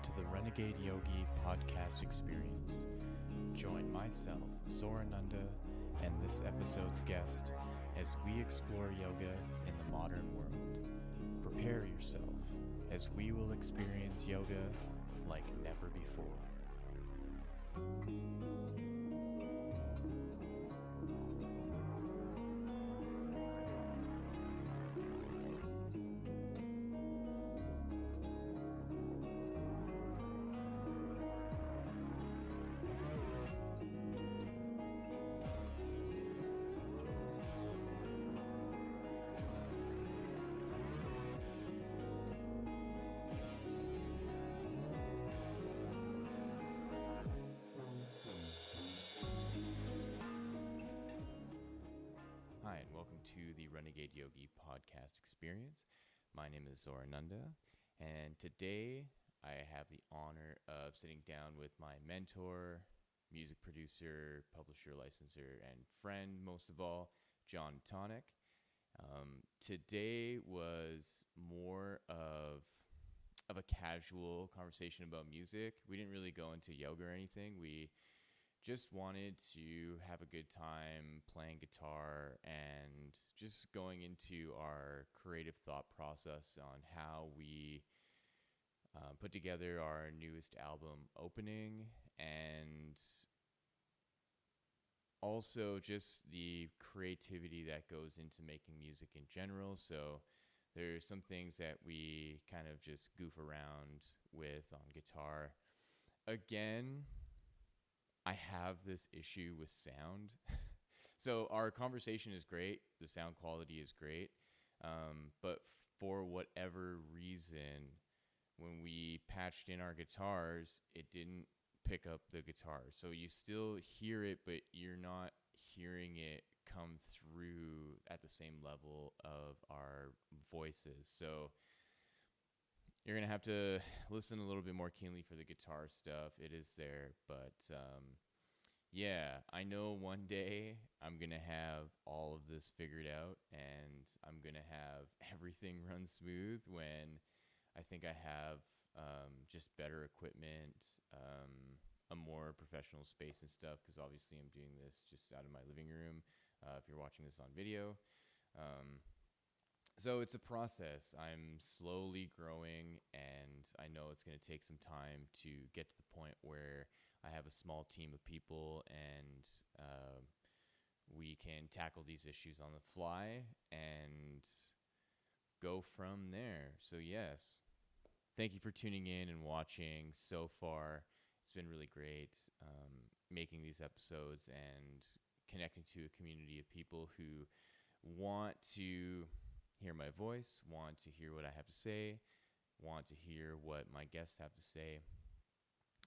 to the Renegade Yogi Podcast Experience. Join myself, Zorananda, and this episode's guest as we explore yoga in the modern world. Prepare yourself as we will experience yoga like never before. Hi, and welcome to the Renegade Yogi Podcast Experience. My name is Zorananda, and today I have the honor of sitting down with my mentor, music producer, publisher, licensor, and friend, most of all, John Atonic. Today was more of a casual conversation about music. We didn't really go into yoga or anything. We just wanted to have a good time playing guitar and just going into our creative thought process on how we put together our newest album, Opening, and also just the creativity that goes into making music in general. So there's some things that we kind of just goof around with on guitar. Again, I have this issue with sound. So our conversation is great. The sound quality is great. But for whatever reason, when we patched in our guitars, it didn't pick up the guitar. So you still hear it, but you're not hearing it come through at the same level of our voices. So you're going to have to listen a little bit more keenly for the guitar stuff. It is there, but yeah, I know one day I'm going to have all of this figured out and I'm going to have everything run smooth when I think I have just better equipment, a more professional space and stuff, because obviously I'm doing this just out of my living room if you're watching this on video. So it's a process. I'm slowly growing, and I know it's going to take some time to get to the point where I have a small team of people and we can tackle these issues on the fly and go from there. So yes, thank you for tuning in and watching so far. It's been really great making these episodes and connecting to a community of people who want to hear my voice, want to hear what I have to say, want to hear what my guests have to say,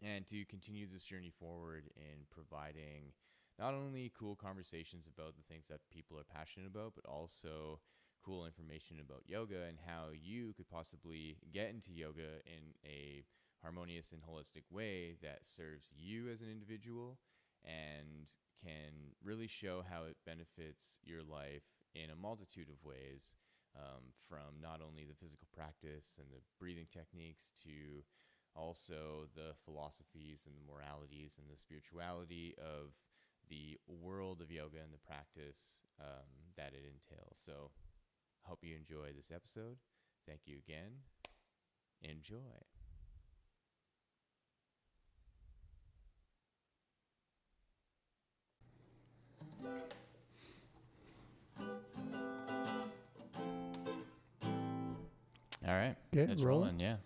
and to continue this journey forward in providing not only cool conversations about the things that people are passionate about, but also cool information about yoga and how you could possibly get into yoga in a harmonious and holistic way that serves you as an individual and can really show how it benefits your life in a multitude of ways. From not only the physical practice and the breathing techniques to also the philosophies and the moralities and the spirituality of the world of yoga and the practice that it entails. So I hope you enjoy this episode. Thank you again. Enjoy. All right. Get It's rolling. rolling, yeah.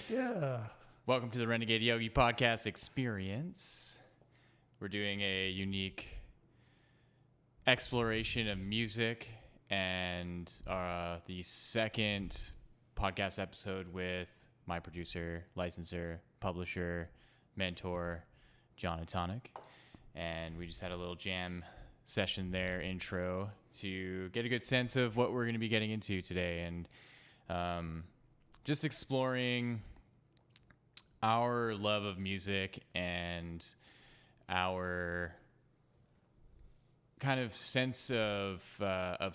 Yeah. Welcome to the Renegade Yogi Podcast Experience. We're doing a unique exploration of music and the second podcast episode with my producer, licenser, publisher, mentor, John Atonic. And we just had a little jam session there, intro, to get a good sense of what we're going to be getting into today. And just exploring our love of music and our kind of sense of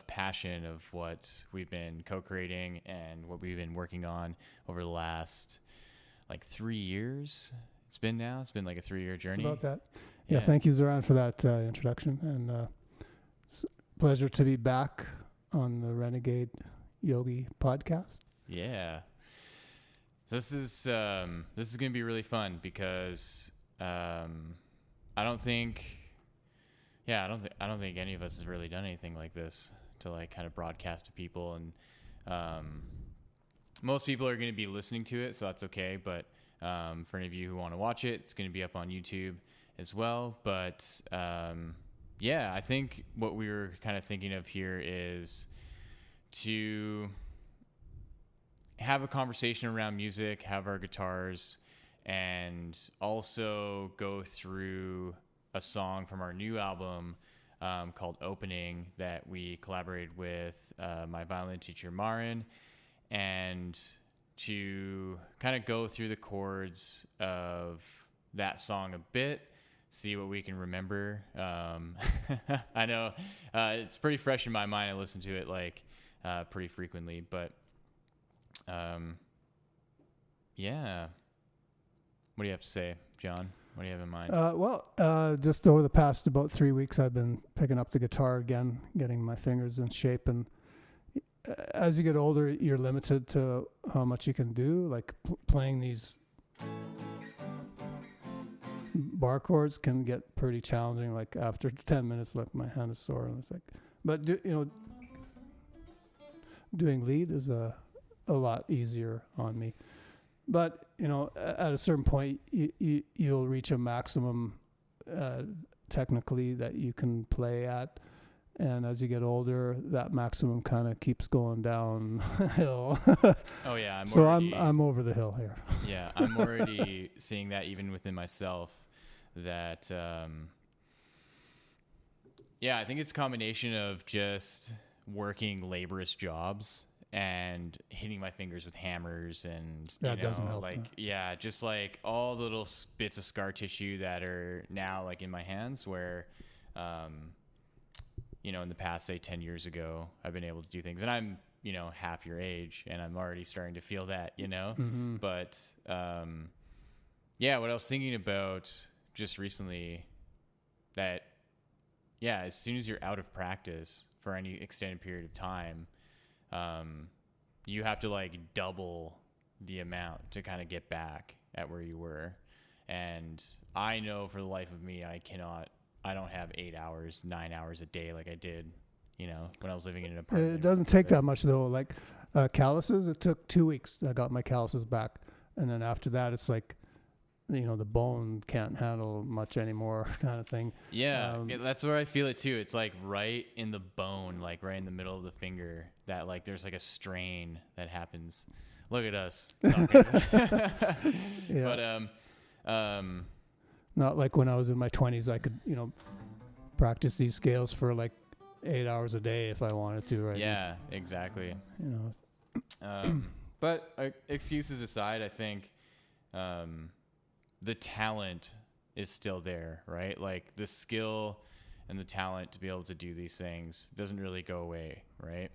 passion of what we've been co-creating and what we've been working on over the last 3 years. It's been like a 3-year journey. It's about that. Yeah. Thank you, Zoran, for that introduction. And it's a pleasure to be back on the Renegade Yogi Podcast. Yeah. So this is going to be really fun because I don't think any of us has really done anything like this to kind of broadcast to people, and most people are going to be listening to it, so that's okay. But for any of you who want to watch it, it's going to be up on YouTube as well. But I think what we were kind of thinking of here is to have a conversation around music, have our guitars, and also go through a song from our new album called Opening that we collaborated with my violin teacher, Marin, and to kind of go through the chords of that song a bit, see what we can remember. I know it's pretty fresh in my mind. I listen to it pretty frequently, but what do you have to say, John? What do you have in mind? Just over the past about 3 weeks, I've been picking up the guitar again, getting my fingers in shape. And as you get older, you're limited to how much you can do. Like playing these bar chords can get pretty challenging. Like after 10 minutes, my hand is sore. And it's but doing lead is a lot easier on me. But, at a certain point, you'll reach a maximum technically that you can play at. And as you get older, that maximum kind of keeps going downhill. Oh, yeah. I'm over the hill here. Yeah, I'm already seeing that even within myself. That, I think it's a combination of just working laborious jobs and hitting my fingers with hammers and doesn't help, just all the little bits of scar tissue that are now in my hands where in the past, say 10 years ago, I've been able to do things, and I'm half your age and I'm already starting to feel that Mm-hmm. But what I was thinking about just recently, that as soon as you're out of practice for any extended period of time, you have to double the amount to kind of get back at where you were. And I know for the life of me, I don't have 8 hours, 9 hours a day like I did, when I was living in an apartment. It doesn't take that much though. Calluses, it took 2 weeks. I got my calluses back. And then after that, it's the bone can't handle much anymore kind of thing. Yeah, that's where I feel it too. It's right in the bone, right in the middle of the finger that there's a strain that happens. Look at us. Yeah. But not like when I was in my 20s, I could, practice these scales for 8 hours a day if I wanted to, right? Yeah, exactly. But excuses aside, I think the talent is still there, right? The skill and the talent to be able to do these things doesn't really go away, right?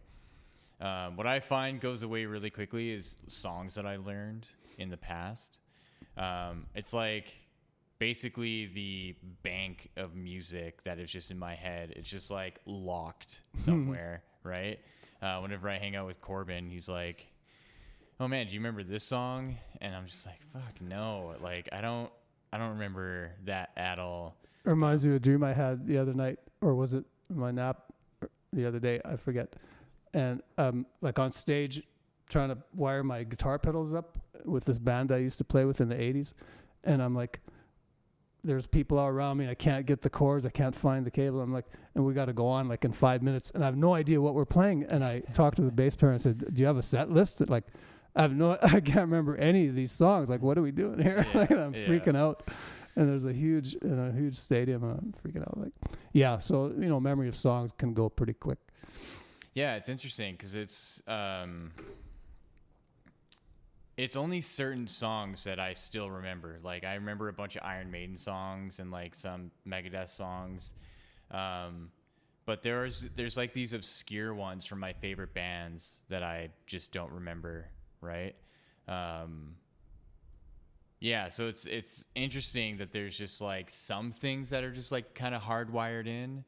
What I find goes away really quickly is songs that I learned in the past. It's basically the bank of music that is just in my head. It's just locked somewhere, right? Whenever I hang out with Corbin, he's like, oh man, do you remember this song? And I'm just fuck no. I don't remember that at all. It reminds me of a dream I had the other night, or was it my nap the other day? I forget. And on stage, trying to wire my guitar pedals up with this band I used to play with in the 80s. And I'm like, there's people all around me and I can't get the chords. I can't find the cable. I'm like, and we got to go on like in 5 minutes. And I have no idea what we're playing. And I talked to the bass player and said, do you have a set list? Like, I can't remember any of these songs. Like, what are we doing here? Yeah, like, I'm freaking out. And there's a huge stadium and I'm freaking out. Like, yeah. So, memory of songs can go pretty quick. Yeah. It's interesting because it's only certain songs that I still remember. Like, I remember a bunch of Iron Maiden songs and like some Megadeth songs. But there's like these obscure ones from my favorite bands that I just don't remember. Right. Yeah. So it's interesting that there's just like some things that are just like kind of hardwired in,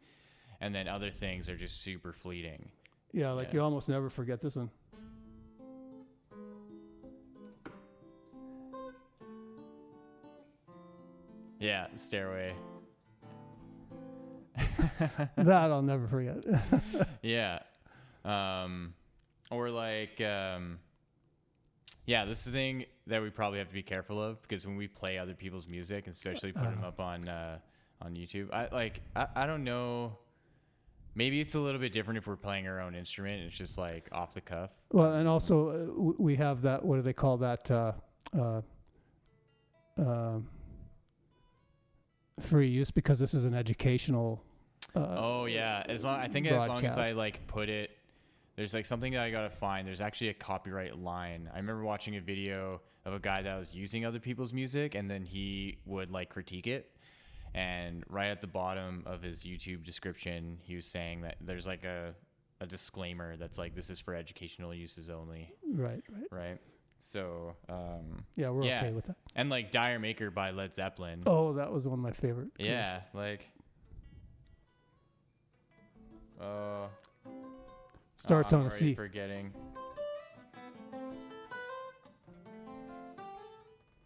and then other things are just super fleeting. Yeah. Like you almost never forget this one. Yeah, Stairway. That I'll never forget. Yeah. Or like, this is the thing that we probably have to be careful of, because when we play other people's music, and especially put them up on YouTube, I don't know. Maybe it's a little bit different if we're playing our own instrument. It's just like off the cuff. Well, and also we have that, what do they call that? Free use, because this is an educational as long as I like put it, there's like something that I gotta find. There's actually a copyright line. I remember watching a video of a guy that was using other people's music, and then he would like critique it, and right at the bottom of his YouTube description he was saying that there's like a disclaimer that's like, this is for educational uses only. Right. So, we're okay with that. And like Dire Maker by Led Zeppelin. Oh, that was one of my favorite. Yeah. Like, starts on a C. Forgetting.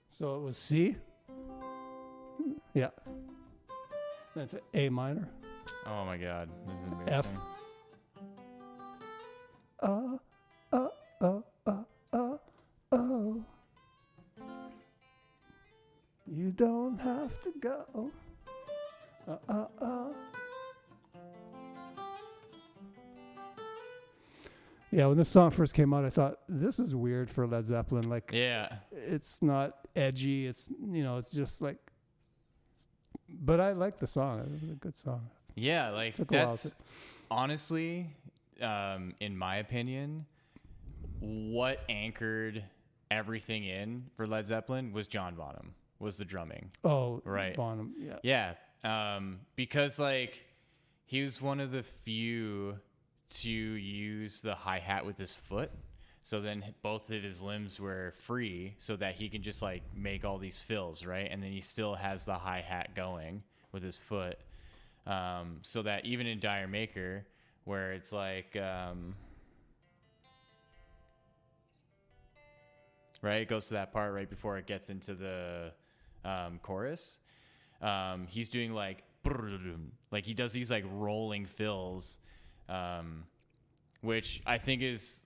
So it was C. Yeah. That's A minor. Oh my God. This is embarrassing. F. Oh, you don't have to go. Yeah, when this song first came out, I thought, this is weird for Led Zeppelin. Like, it's not edgy. It's, it's just like, but I like the song. It was a good song. Yeah, like that's honestly, in my opinion, what anchored everything in for Led Zeppelin was John Bonham, was the drumming. Oh, right. Bonham, yeah. Yeah. Because like he was one of the few to use the hi-hat with his foot. So then both of his limbs were free so that he can just like make all these fills, right? And then he still has the hi-hat going with his foot. So that even in Dire Maker, where it's like, right, it goes to that part right before it gets into the chorus. He's doing like he does these like rolling fills, which I think is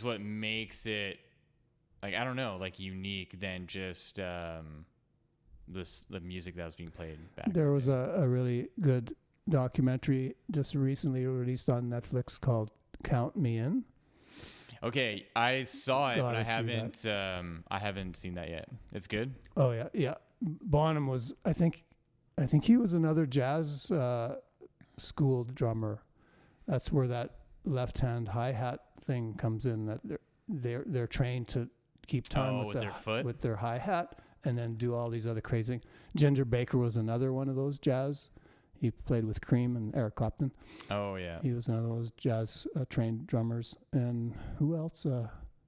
what makes it, like, I don't know, like unique than just the music that was being played back. There was a really good documentary just recently released on Netflix called Count Me In. Okay, I saw it, but I haven't seen that yet. It's good? Oh yeah. Bonham was, I think he was another jazz schooled drummer. That's where that left-hand hi-hat thing comes in, that they're trained to keep time with their foot, with their hi-hat, and then do all these other crazy. Ginger Baker was another one of those jazz. He played with Cream and Eric Clapton. Oh yeah, he was another of those jazz trained drummers. And who else?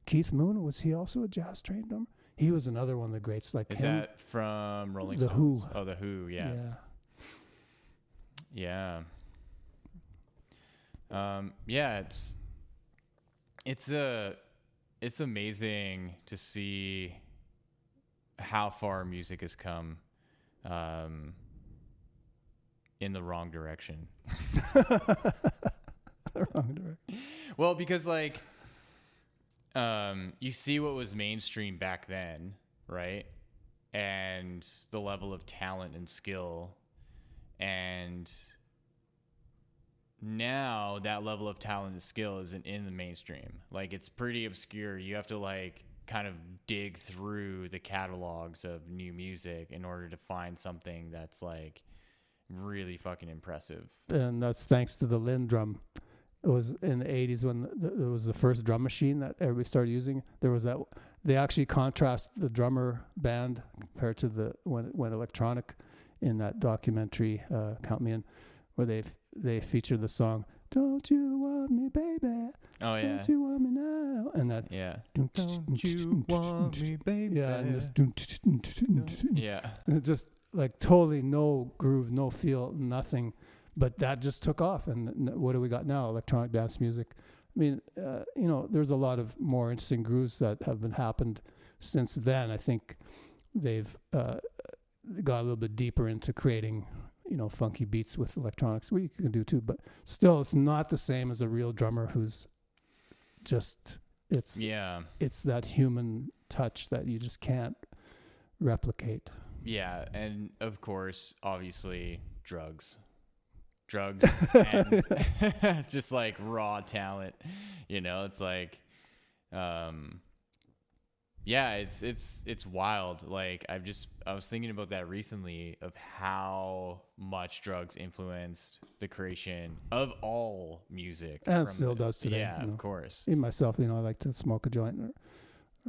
Keith Moon, was he also a jazz trained drummer? He was another one of the greats. Like, is that from Rolling Stones? The Who. Oh, the Who. Yeah. Yeah. It's amazing to see how far music has come in the wrong direction. The wrong direction. Well, because like you see what was mainstream back then, right? And the level of talent and skill, and now that level of talent and skill isn't in the mainstream. Like, it's pretty obscure. You have to like kind of dig through the catalogs of new music in order to find something that's like really fucking impressive. And that's thanks to the Linn drum. It was in the 80s when there was the first drum machine that everybody started using. There was that, they actually contrast the drummer band compared to the when electronic in that documentary, Count Me In, where they featured the song "Don't You Want Me, Baby." Oh yeah. Don't you want me now? And that. Yeah. Don't you want me, baby? Yeah, and this. Yeah. And just like totally no groove, no feel, nothing. But that just took off. And what do we got now? Electronic dance music. I mean, there's a lot of more interesting grooves that have been happened since then. I think they've got a little bit deeper into creating, funky beats with electronics. Well, you can do too, but still, it's not the same as a real drummer who's just, it's that human touch that you just can't replicate. Yeah, and of course, obviously, drugs and just like raw talent, it's like, yeah, it's wild. Like, I was thinking about that recently, of how much drugs influenced the creation of all music. And it still does today. Yeah, of course. Even myself, I like to smoke a joint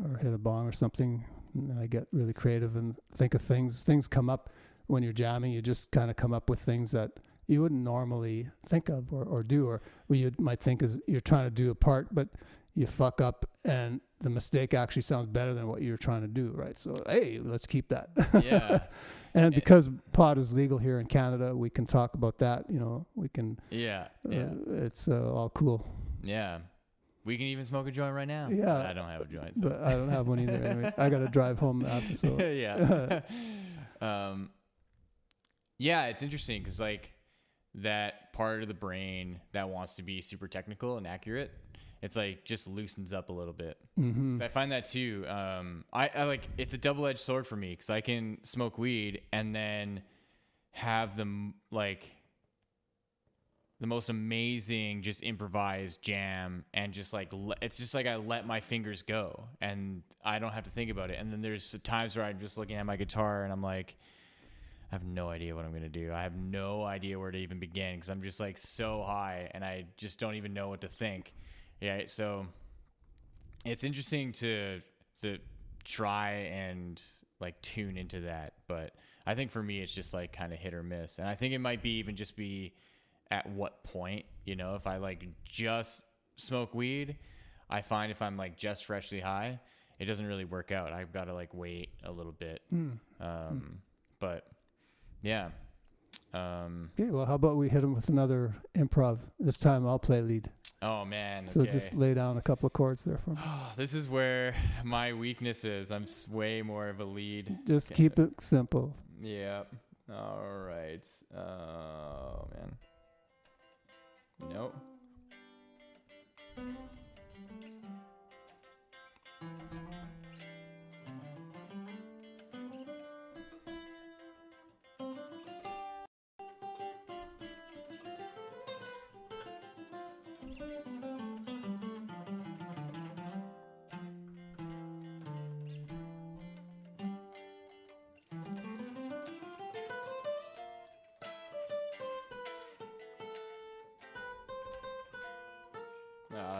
or hit a bong or something. And I get really creative and think of things. Things come up when you're jamming. You just kind of come up with things that you wouldn't normally think of or do, or what you might think is you're trying to do a part, but you fuck up and the mistake actually sounds better than what you're trying to do, right? So, hey, let's keep that. Yeah. And because pot is legal here in Canada, we can talk about that. We can. Yeah. It's all cool. Yeah. We can even smoke a joint right now. Yeah. I don't have a joint. So. But I don't have one either. Anyway, I got to drive home after. So. Yeah. Yeah, it's interesting because like that part of the brain that wants to be super technical and accurate, it's like just loosens up a little bit. Mm-hmm. So I find that too. I like, it's a double-edged sword for me because I can smoke weed and then have them like the most amazing just improvised jam, and just like it's just like I let my fingers go and I don't have to think about it. And then there's times where I'm just looking at my guitar and I'm like, I have no idea what I'm going to do. I have no idea where to even begin because I'm just like so high and I just don't even know what to think. Yeah, so it's interesting to try and like tune into that, but I think for me it's just like kind of hit or miss. And I think it might be even just be at what point, if I like just smoke weed, I find if I'm like just freshly high, it doesn't really work out. I've got to like wait a little bit. But yeah. Okay, well, how about we hit him with another improv? This time I'll play lead. Oh, man. So okay. just lay down a couple of chords there for me. This is where my weakness is. I'm way more of a lead. Just keep it simple. Yeah. All right. Oh, man. Nope.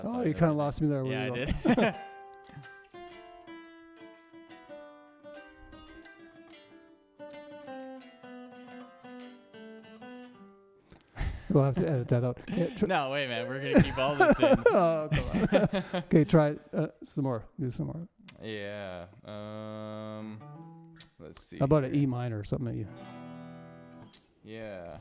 Oh, you kind of lost me there. Yeah, I did. We'll have to edit that out. Yeah, no, wait, man. We're going to keep all this in. Oh, come on. Okay, try some more. Do some more. Yeah. Let's see. How about an E minor or something? Yeah.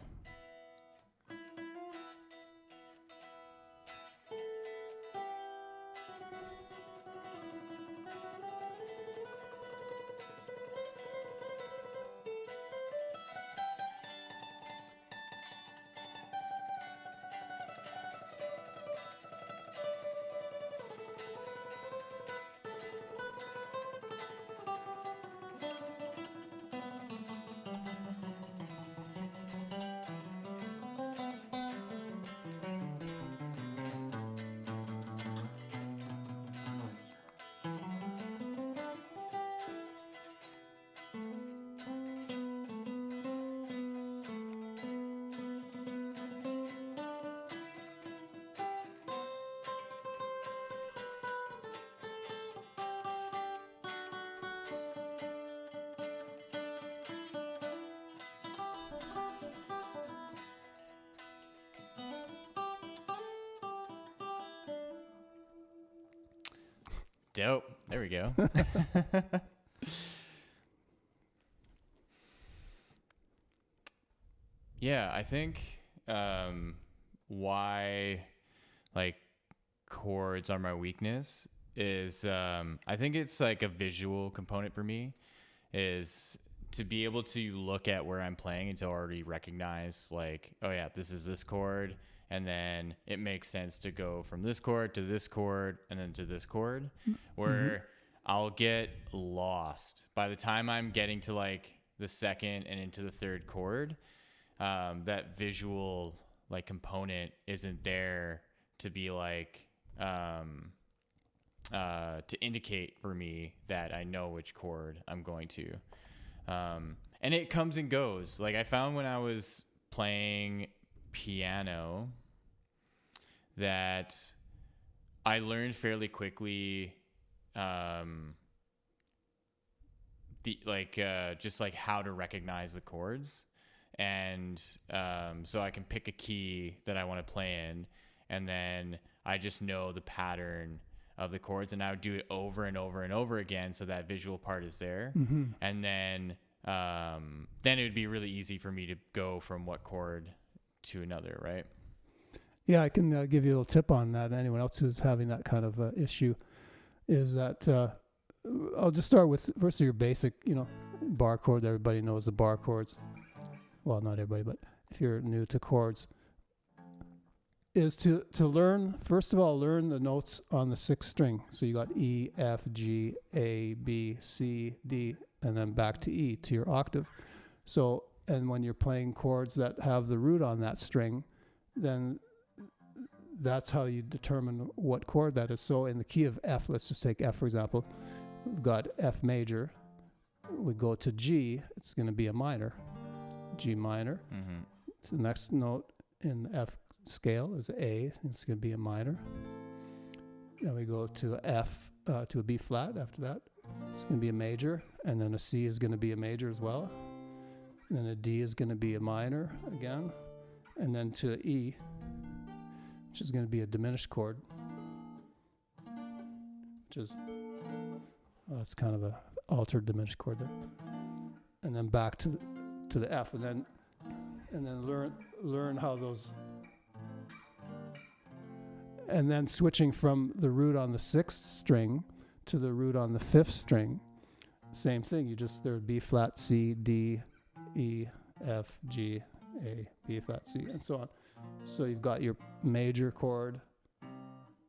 Dope. There we go. Yeah, I think why like chords are my weakness is I think it's like a visual component for me, is to be able to look at where I'm playing and to already recognize like, oh yeah, this is this chord, and then it makes sense to go from this chord to this chord and then to this chord, where I'll get lost by the time I'm getting to like the second and into the third chord. That visual like component isn't there to be like to indicate for me that I know which chord I'm going to. And it comes and goes. Like I found when I was playing piano that I learned fairly quickly just like how to recognize the chords. And so I can pick a key that I want to play in, and then I just know the pattern of the chords, and I would do it over and over and over again, so that visual part is there. And then it would be really easy for me to go from what chord to another, right? Yeah, I can give you a little tip on that. Anyone else who's having that kind of issue is that I'll just start with first your basic, bar chord. Everybody knows the bar chords. Well, not everybody, but if you're new to chords, is to learn, first of all, learn the notes on the sixth string. So you got E, F, G, A, B, C, D, and then back to E, to your octave. So, and when you're playing chords that have the root on that string, then that's how you determine what chord that is. So in the key of F, let's just take F for example, we've got F major. We go to G, it's going to be a minor. G minor. So the next note in F scale is A. It's going to be a minor. Then we go to F, to a B flat after that. It's going to be a major. And then a C is going to be a major as well. And then a D is going to be a minor again. And then to E, which is going to be a diminished chord. Which is, it's kind of a altered diminished chord there. And then back to the F, and then learn how those, and then switching from the root on the sixth string to the root on the fifth string, same thing. There would B flat, C, D, E, F, G, A, B flat, C, and so on. So you've got your major chord,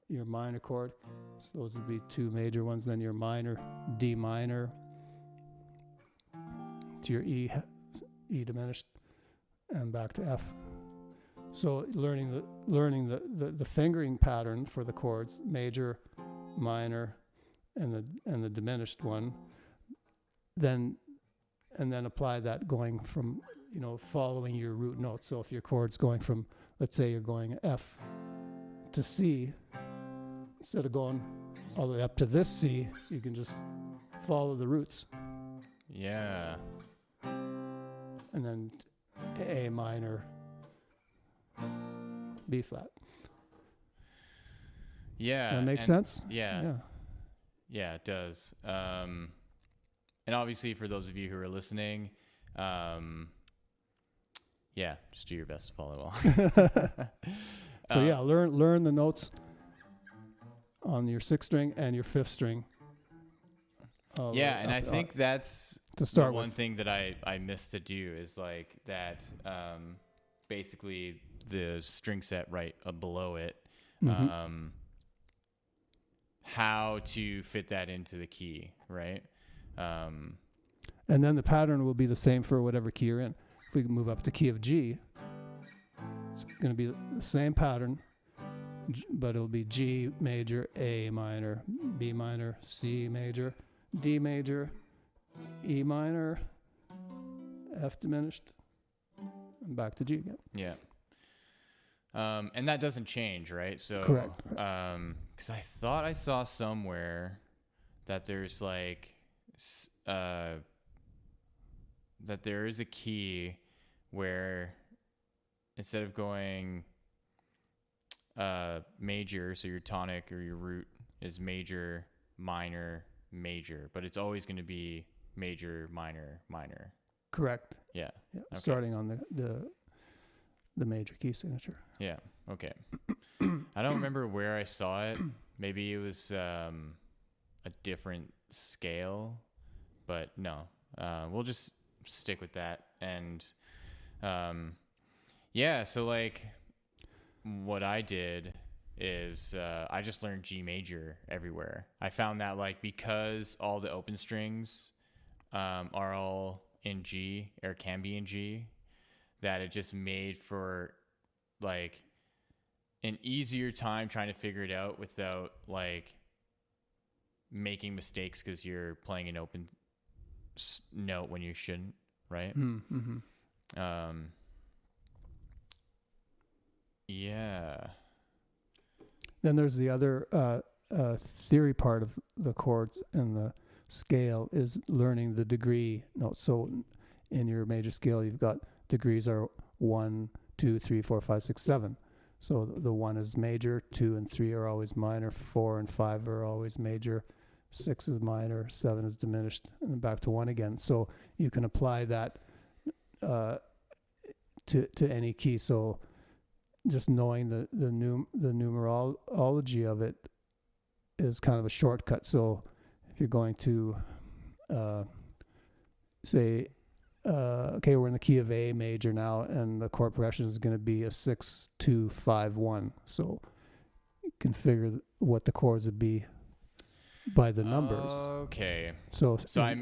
your minor chord. So those would be two major ones. Then your minor, D minor, to your E diminished, and back to F. So learning the fingering pattern for the chords, major, minor, and the diminished one, then apply that going from, following your root note. So if your chord's going from, let's say you're going F to C, instead of going all the way up to this C, you can just follow the roots. Yeah. And then A minor, B flat. Yeah. That makes sense? Yeah. Yeah, it does. And obviously for those of you who are listening, just do your best to follow along. So learn the notes on your sixth string and your fifth string. I think that's to start the one with. thing that I missed to do is like that. Basically, the string set right below it. How to fit that into the key, right? And then the pattern will be the same for whatever key you're in. If we move up to key of G, it's going to be the same pattern, but it'll be G major, A minor, B minor, C major, D major, E minor, F diminished, and back to G again. Yeah. And that doesn't change, right? So, correct. Because I thought I saw somewhere that there's like, that there is a key where instead of going major, so your tonic or your root is major, minor, major, but it's always going to be major, minor, minor. Correct. Yeah. Yeah. Okay. Starting on the major key signature. Yeah. Okay. I don't remember where I saw it. Maybe it was a different scale, but no. We'll just stick with that. And yeah, so like what I did is I just learned G major everywhere. I found that like because all the open strings are all in G or can be in G, that it just made for like an easier time trying to figure it out without like making mistakes because you're playing an open note when you shouldn't, right? Mm-hmm. Yeah. Then there's the other theory part of the chords and the scale is learning the degree notes. So in your major scale, you've got degrees are 1, 2, 3, 4, 5, 6, 7. So the 1 is major, 2 and 3 are always minor, 4 and 5 are always major, 6 is minor, 7 is diminished, and then back to 1 again. So you can apply that to any key. So just knowing the numerology of it is kind of a shortcut. So if you're going to say, okay, we're in the key of A major now, and the chord progression is going to be a 6, 2, 5, 1. So you can figure what the chords would be by the numbers. Okay. So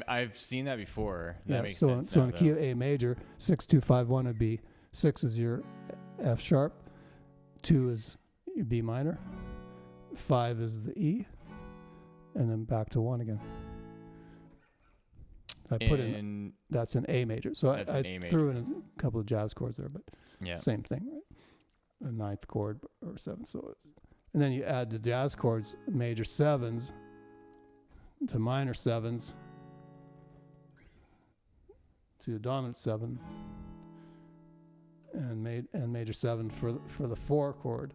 I've seen that before. That makes sense. So in the key of A major, 6, 2, 5, 1 would be 6 is your F sharp, 2 is your B minor, 5 is the E, and then back to 1 again. I put in that's an A major. So I threw in a couple of jazz chords there, but same thing, right? A ninth chord or 7th. So, and then you add the jazz chords, major 7s to minor 7s to dominant 7, and major 7 for the 4 chord,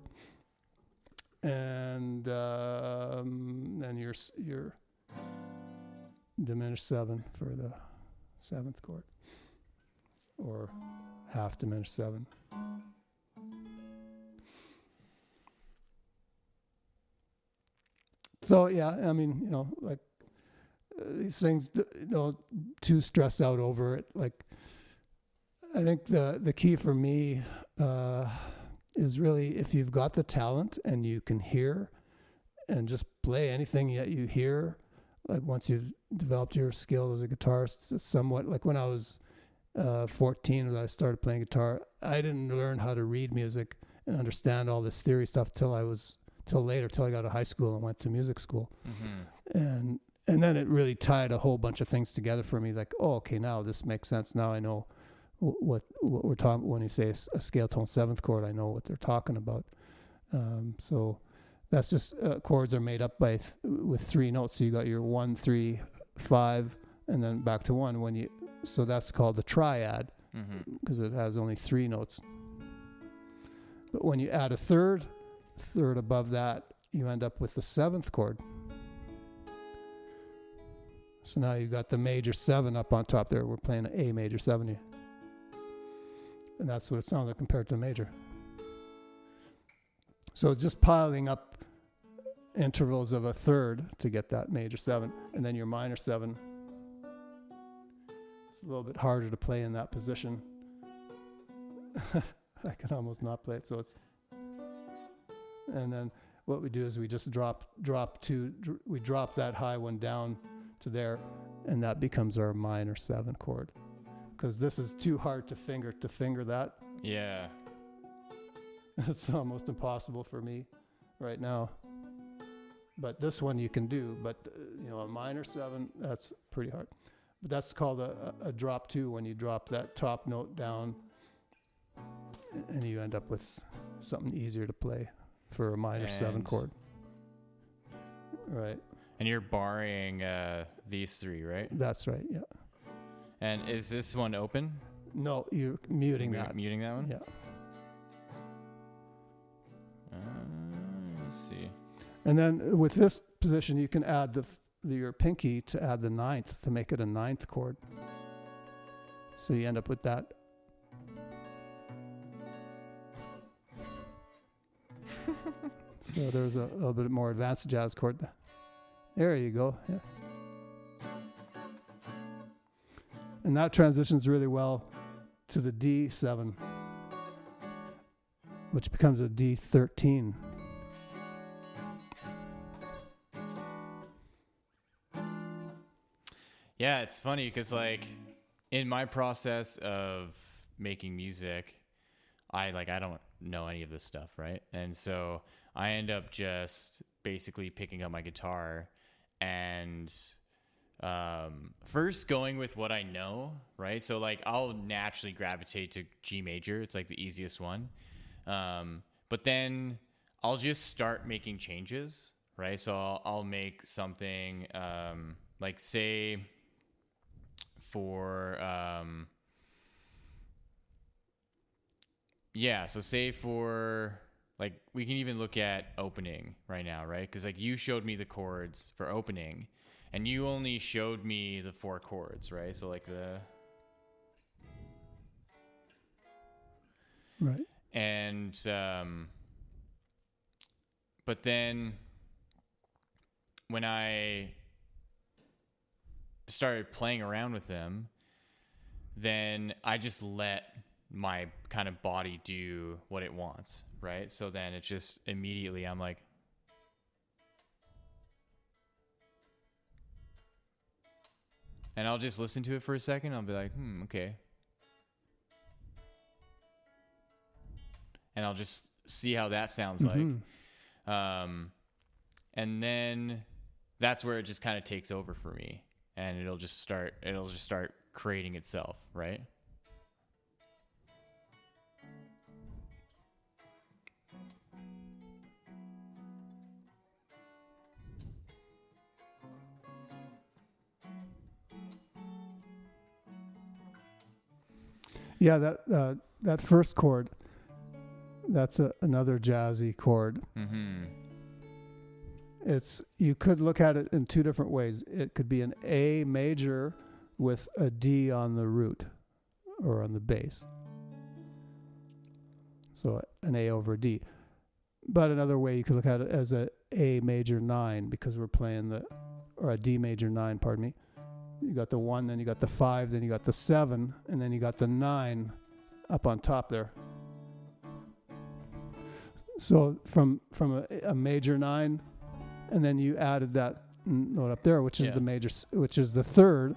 and then your diminished 7 for the 7th chord, or half diminished 7. So yeah, I mean, like these things, don't too stress out over it. Like, I think the key for me is really if you've got the talent and you can hear and just play anything that you hear. Like once you've developed your skill as a guitarist, it's somewhat like when I was 14, when I started playing guitar, I didn't learn how to read music and understand all this theory stuff till later, till I got to high school and went to music school. Mm-hmm. And then it really tied a whole bunch of things together for me. Like, oh, okay, now this makes sense. Now I know what we're talking when you say a scale tone 7th chord. I know what they're talking about. So that's just chords are made up with 3 notes. So you got your 1, 3, 5, and then back to 1. So that's called the triad because it has only 3 notes. But when you add a third above that, you end up with the 7th chord. So now you got the major 7 up on top there. We're playing an A major 7 here. And that's what it sounds like compared to a major. So just piling up intervals of a third to get that major 7, and then your minor 7. It's a little bit harder to play in that position. I can almost not play it, so it's. And then what we do is we just drop that high one down to there, and that becomes our minor 7 chord. Because this is too hard to finger that. Yeah. It's almost impossible for me right now. But this one you can do. But a minor 7, that's pretty hard. But that's called a drop 2, when you drop that top note down, and you end up with something easier to play for a minor 7 chord. Right. And you're barring these 3, right? That's right. Yeah. And is this one open? No, you're muting that. Muting that one? Yeah. Let's see. And then with this position, you can add your pinky to add the ninth to make it a ninth chord. So you end up with that. So there's a little bit more advanced jazz chord. There you go. Yeah. And that transitions really well to the D7, which becomes a D13. Yeah, it's funny because like in my process of making music, I don't know any of this stuff, right? And so I end up just basically picking up my guitar and first going with what I know, right? So like I'll naturally gravitate to G major. It's like the easiest one. But then I'll just start making changes, right? So I'll make something like say for so say for like we can even look at opening right now, right? Because like you showed me the chords for opening and you only showed me the 4 chords, right? So like the right. And but then when I started playing around with them, then I just let my kind of body do what it wants, right? So then it just immediately I'm like, and I'll just listen to it for a second. I'll be like, okay. And I'll just see how that sounds like. And then that's where it just kind of takes over for me. And it'll just start creating itself, right? Yeah, that first chord, that's another jazzy chord. Mm-hmm. You could look at it in 2 different ways. It could be an A major with a D on the root or on the bass. So an A over D. But another way you could look at it as a major 9 because we're playing or a D major 9, pardon me. You got the 1, then you got the 5, then you got the 7, and then you got the 9 up on top there. So from a major 9, and then you added that note up there, which is the major, which is the 3rd,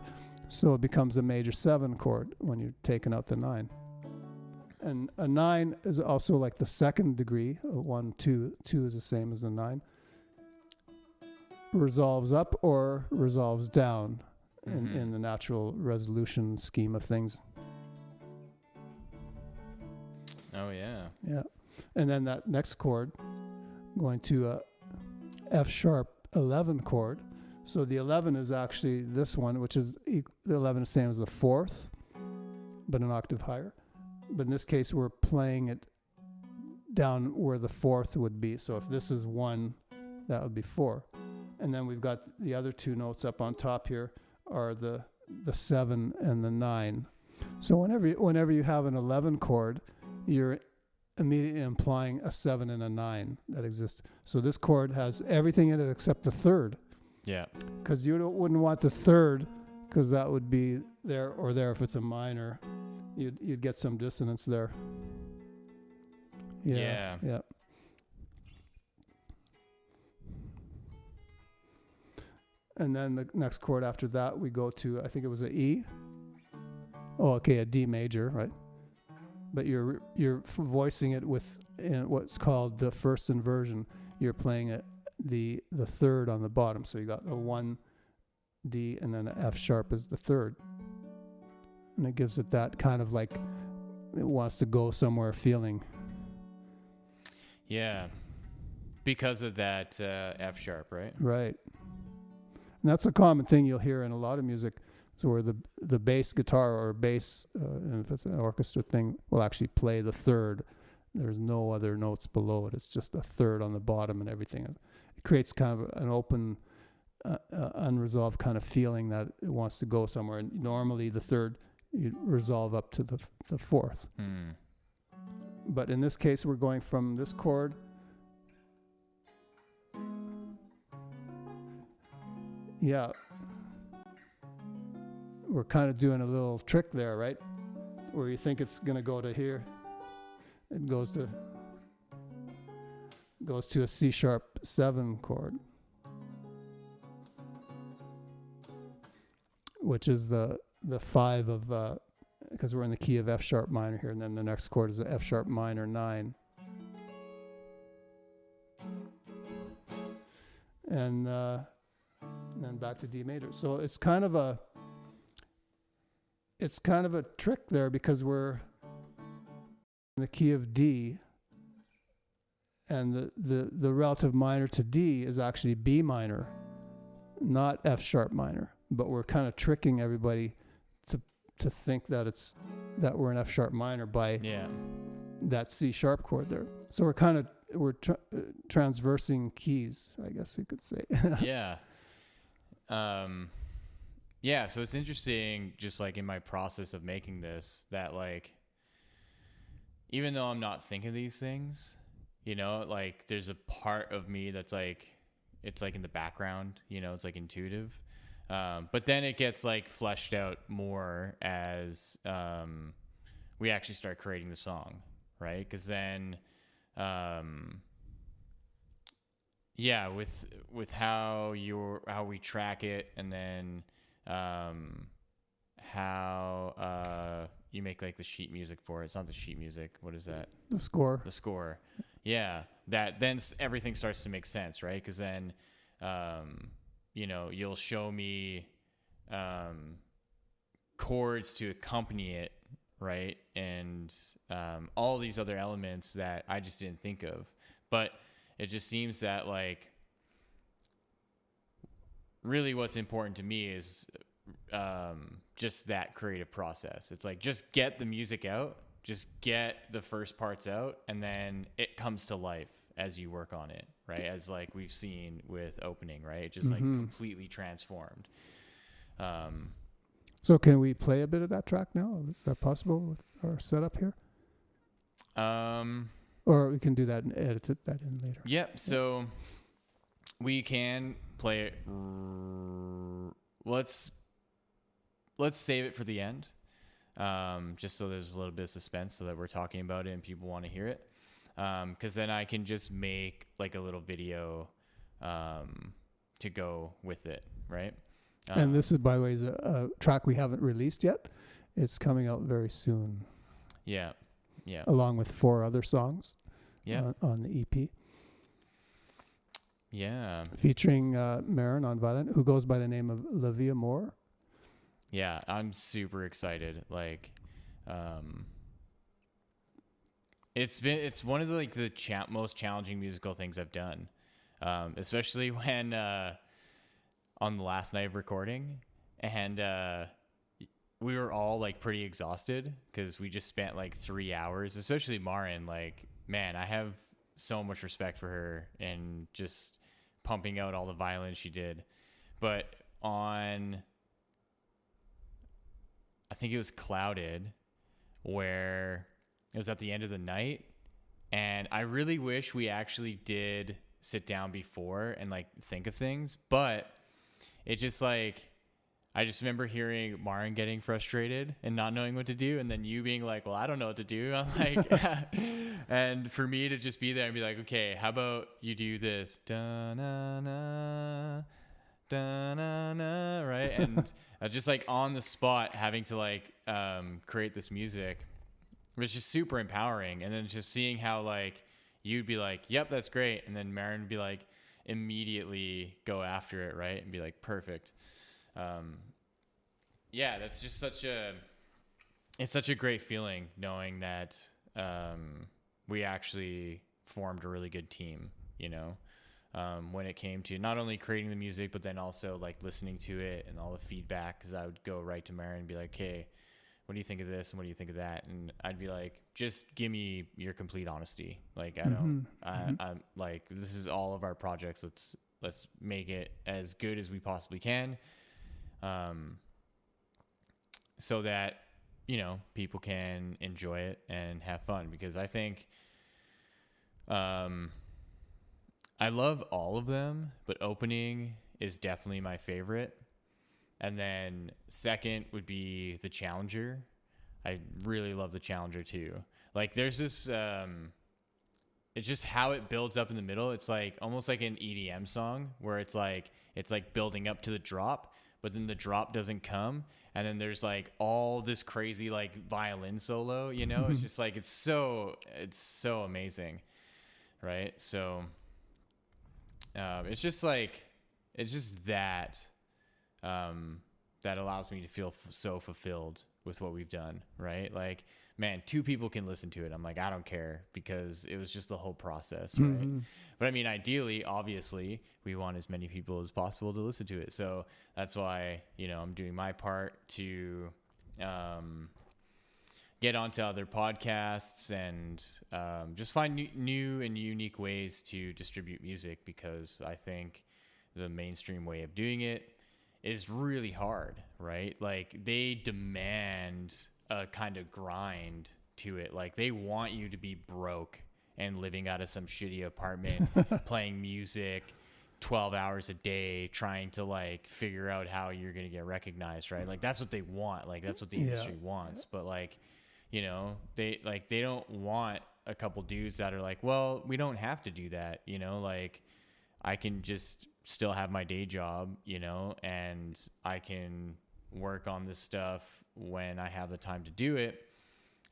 so it becomes a major 7 chord when you're taking out the 9. And a 9 is also like the 2nd degree. 1, 2 is the same as a 9. Resolves up or resolves down. In the natural resolution scheme of things. Oh, yeah. Yeah. And then that next chord, going to a F sharp 11 chord. So the 11 is actually this one, which is the 11 is the same as the 4th, but an octave higher. But in this case, we're playing it down where the 4th would be. So if this is 1, that would be 4. And then we've got the other 2 notes up on top here are the 7 and the 9. So whenever you have an 11 chord, you're immediately implying a 7 and a 9 that exists. So this chord has everything in it except the 3rd. Yeah. Because you wouldn't want the 3rd, because that would be there or there if it's a minor. You'd get some dissonance there. Yeah. And then the next chord after that, we go to, I think it was an E. Oh, okay, a D major, right? But you're voicing it with what's called the first inversion. You're playing the 3rd on the bottom. So you got a 1 D and then an F sharp is the 3rd. And it gives it that kind of like it wants to go somewhere feeling. Yeah. Because of that F sharp, right? Right. And that's a common thing you'll hear in a lot of music. So where the bass guitar or bass, and if it's an orchestra thing, will actually play the 3rd. There's no other notes below it. It's just a 3rd on the bottom and everything. It creates kind of an open, unresolved kind of feeling that it wants to go somewhere. And normally the third, you resolve up to the fourth. But in this case, we're going from this chord we're kind of doing a little trick there, right? Where you think it's going to go to here. It goes to a C sharp 7 chord, which is the 5 of, because we're in the key of F sharp minor here, and then the next chord is a F sharp minor 9. And then back to D major. So it's kind of a trick there, because we're in the key of D, and the relative minor to D is actually B minor, not F sharp minor. But we're kind of tricking everybody to think that we're in F sharp minor by that C sharp chord there. So we're transversing keys, I guess you could say. So it's interesting, just like in my process of making this, that like, even though I'm not thinking these things, like there's a part of me that's like, it's like in the background, it's like intuitive. But then it gets like fleshed out more as we actually start creating the song, right? Because then, with how we track it, and then how you make like the sheet music for it. It's not the sheet music. What is that? The score. The score. Yeah. That then everything starts to make sense, right? Because then, you'll show me chords to accompany it, right? And all these other elements that I just didn't think of. But it just seems that like really what's important to me is just that creative process. It's like, just get the music out, just get the first parts out, and then it comes to life as you work on it, right? As like we've seen with Opening, right? It just like completely transformed. So can we play a bit of that track now? Is that possible with our setup here? Or we can do that and edit that in later. Yep. So we can play it. Let's save it for the end, just so there's a little bit of suspense, so that we're talking about it and people want to hear it. Because then I can just make like a little video to go with it, right? And this is, by the way, is a track we haven't released yet. It's coming out very soon. Yeah. Along with 4 other songs. On the EP. Yeah. Featuring Marin on violin, who goes by the name of Lavia Moore. Yeah, I'm super excited. Like, it's one of the most challenging musical things I've done, especially when on the last night of recording, and we were all like pretty exhausted because we just spent like 3 hours, especially Marin. Like, man, I have so much respect for her and just pumping out all the violence she did. But on, I think it was Clouded, where it was at the end of the night, and I really wish we actually did sit down before and like think of things, but it just like, I just remember hearing Marin getting frustrated and not knowing what to do, and then you being like, well, I don't know what to do. I'm like, and for me to just be there and be like, okay, how about you do this? Da-na-na, da-na-na, right? And just like on the spot having to like create this music was just super empowering. And then just seeing how like you'd be like, yep, that's great. And then Marin would be like, immediately go after it, right? And be like, perfect. That's just such a great feeling knowing that we actually formed a really good team, when it came to not only creating the music, but then also like listening to it and all the feedback. Because I would go right to Marin and be like, hey, what do you think of this? And what do you think of that? And I'd be like, just give me your complete honesty. Like, I'm like, this is all of our projects. Let's make it as good as we possibly can. So that, you know, people can enjoy it and have fun, because I think, I love all of them, but opening is definitely my favorite. And then second would be the Challenger. I really love the Challenger too. Like there's this, it's just how it builds up in the middle. It's like almost like an EDM song where it's like building up to the drop, but then the drop doesn't come. And then there's like all this crazy like violin solo, you know, it's just like, it's so amazing. Right. So, it's just that, that allows me to feel so fulfilled with what we've done. Right. Like, man, 2 people can listen to it. I'm like, I don't care, because it was just the whole process. Right. But I mean, ideally, obviously we want as many people as possible to listen to it. So that's why, you know, I'm doing my part to, get onto other podcasts and just find new and unique ways to distribute music, because I think the mainstream way of doing it is really hard, right? Like they demand a kind of grind to it. Like they want you to be broke and living out of some shitty apartment, playing music 12 hours a day, trying to like figure out how you're going to get recognized, right? Like that's what they want. Like that's what the industry wants. But like, you know, they don't want a couple dudes that are like, well, we don't have to do that. You know, like I can just still have my day job, you know, and I can work on this stuff when I have the time to do it.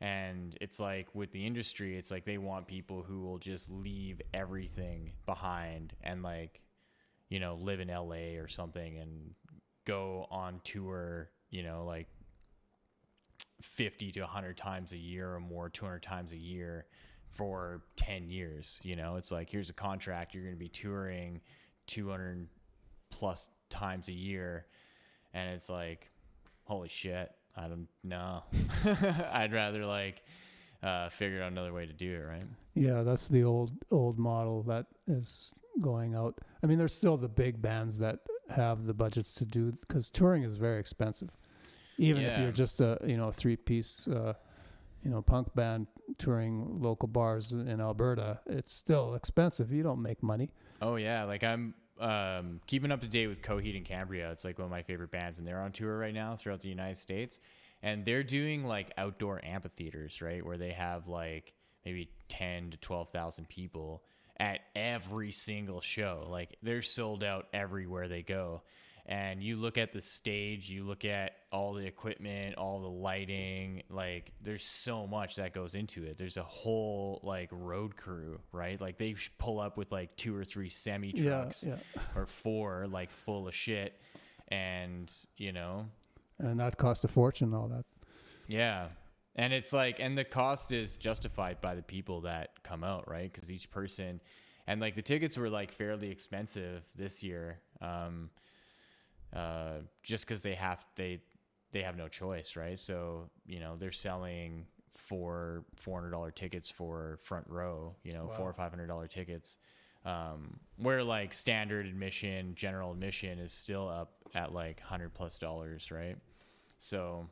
And it's like with the industry, it's like they want people who will just leave everything behind and like, you know, live in LA or something and go on tour, you know, like 50 to 100 times a year or more, 200 times a year for 10 years. You know, it's like, here's a contract. You're going to be touring 200 plus times a year. And it's like, holy shit. I don't know. I'd rather like figure out another way to do it. Right. Yeah. That's the old model that is going out. I mean, there's still the big bands that have the budgets to do, because touring is very expensive. Even if you're just a, you know, 3-piece, you know, punk band touring local bars in Alberta, it's still expensive. You don't make money. Oh yeah. Like I'm keeping up to date with Coheed and Cambria. It's like one of my favorite bands, and they're on tour right now throughout the United States. And they're doing like outdoor amphitheaters, right? Where they have like maybe 10 to 12,000 people at every single show. Like they're sold out everywhere they go. And you look at the stage, you look at all the equipment, all the lighting, like there's so much that goes into it. There's a whole like road crew, right? Like they pull up with like 2 or 3 semi trucks or 4 like full of shit. And, you know, and that costs a fortune, all that. Yeah. And it's like, and the cost is justified by the people that come out, right? Because each person, and like the tickets were like fairly expensive this year. Just because they have no choice, right? So, you know, they're selling for $400 tickets for front row, you know, $400 or $500 tickets, where like standard admission, general admission is still up at like $100+ right? So,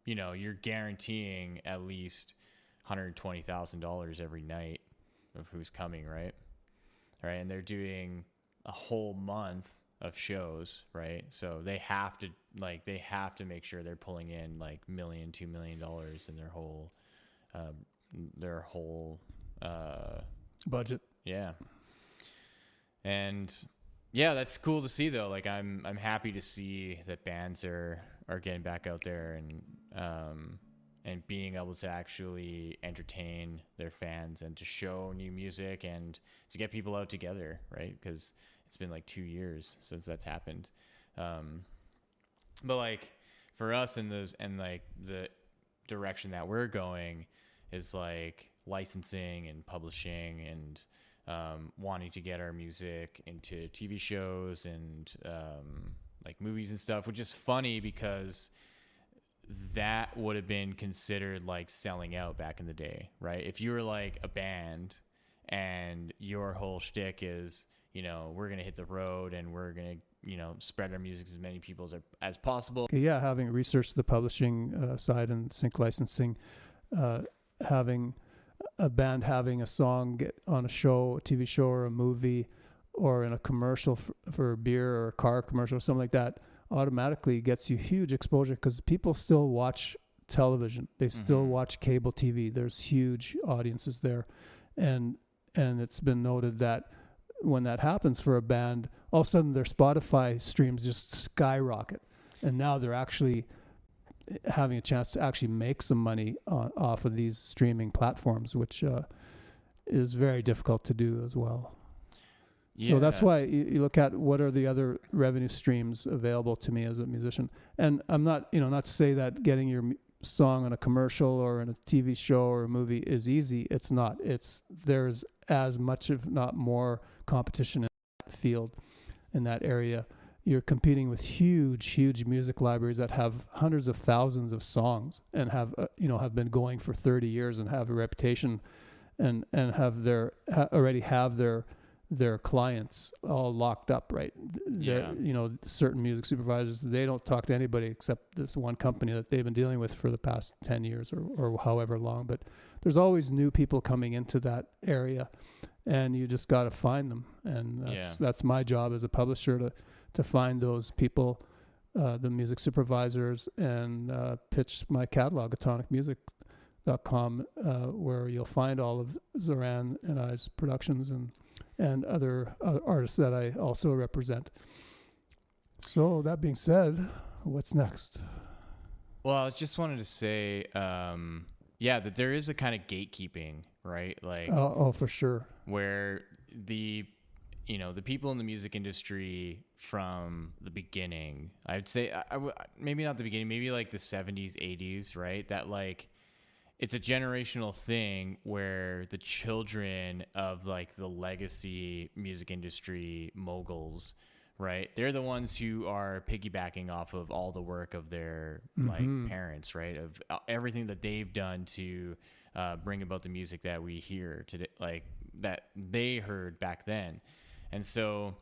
you know, you're guaranteeing at least $120,000 every night of who's coming, right? Right, and they're doing a whole month of shows, right? So they have to make sure they're pulling in like $1 million, $2 million in their whole budget. Yeah. And yeah, that's cool to see though. Like I'm happy to see that bands are getting back out there and being able to actually entertain their fans and to show new music and to get people out together, right? Because it's been like 2 years since that's happened. But like for us and like the direction that we're going is like licensing and publishing and wanting to get our music into TV shows and like movies and stuff, which is funny because that would have been considered like selling out back in the day, right? If you were like a band and your whole shtick is, you know, we're going to hit the road and we're going to, you know, spread our music to as many people as possible. Yeah, having researched the publishing side and sync licensing, having a band having a song get on a show, a TV show or a movie or in a commercial for a beer or a car commercial or something like that automatically gets you huge exposure because people still watch television. They still watch cable TV. There's huge audiences there. And it's been noted that when that happens for a band, all of a sudden their Spotify streams just skyrocket. And now they're actually having a chance to actually make some money off of these streaming platforms, which is very difficult to do as well. Yeah. So that's why you look at what are the other revenue streams available to me as a musician. And I'm not, not to say that getting your song on a commercial or in a TV show or a movie is easy. It's not. There's as much, if not more, competition in that field, in that area. You're competing with huge music libraries that have hundreds of thousands of songs and have been going for 30 years and have a reputation and already have their clients all locked up, right? Certain music supervisors, they don't talk to anybody except this one company that they've been dealing with for the past 10 years or however long. But there's always new people coming into that area and you just got to find them. And that's my job as a publisher to find those people, the music supervisors, and pitch my catalog, atonicmusic.com, where you'll find all of Zoran and I's productions and other artists that I also represent. So that being said, what's next? Well, I just wanted to say, that there is a kind of gatekeeping, right? Like, for sure. Where the people in the music industry from the beginning, I'd say, maybe not the beginning, maybe like the 70s, 80s, right? That like, it's a generational thing where the children of like the legacy music industry moguls, right? They're the ones who are piggybacking off of all the work of their like parents, right? Of everything that they've done to bring about the music that we hear today, like that they heard back then. And so,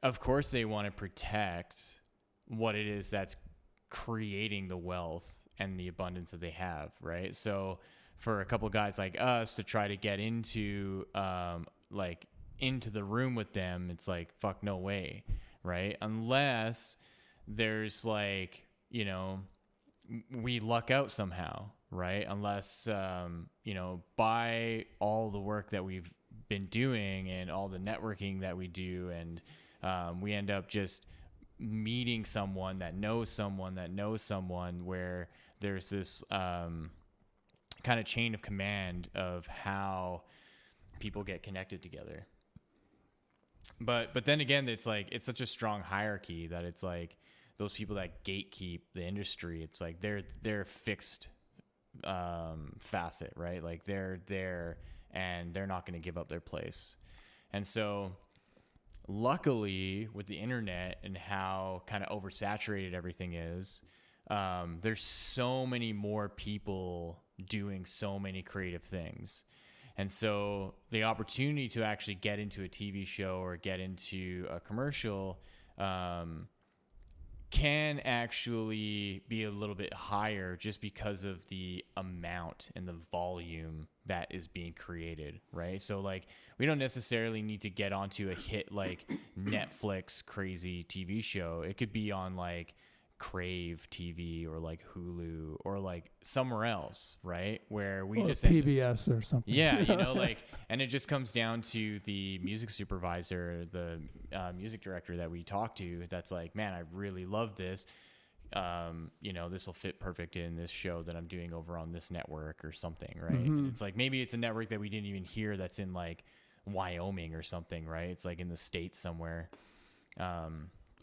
of course, they want to protect what it is that's creating the wealth and the abundance that they have, right? So for a couple guys like us to try to get into into the room with them, it's like, fuck, no way, right? Unless there's like, we luck out somehow, right? Unless, by all the work that we've been doing and all the networking that we do, and we end up just meeting someone that knows someone that knows someone, where there's this kind of chain of command of how people get connected together. But then again, it's like, it's such a strong hierarchy that it's like those people that gatekeep the industry, it's like they're fixed facet, right? Like they're there and they're not going to give up their place. And so luckily with the internet and how kind of oversaturated everything is, there's so many more people doing so many creative things. And so the opportunity to actually get into a TV show or get into a commercial can actually be a little bit higher just because of the amount and the volume that is being created, right? So like, we don't necessarily need to get onto a hit like Netflix crazy TV show. It could be on like Crave TV or like Hulu or like somewhere else, right? Where we just PBS or something. Yeah, and it just comes down to the music supervisor, the music director that we talk to. That's like, man, I really love this. This will fit perfect in this show that I'm doing over on this network or something, right? And it's like, maybe it's a network that we didn't even hear that's in like Wyoming or something, right? It's like in the States somewhere.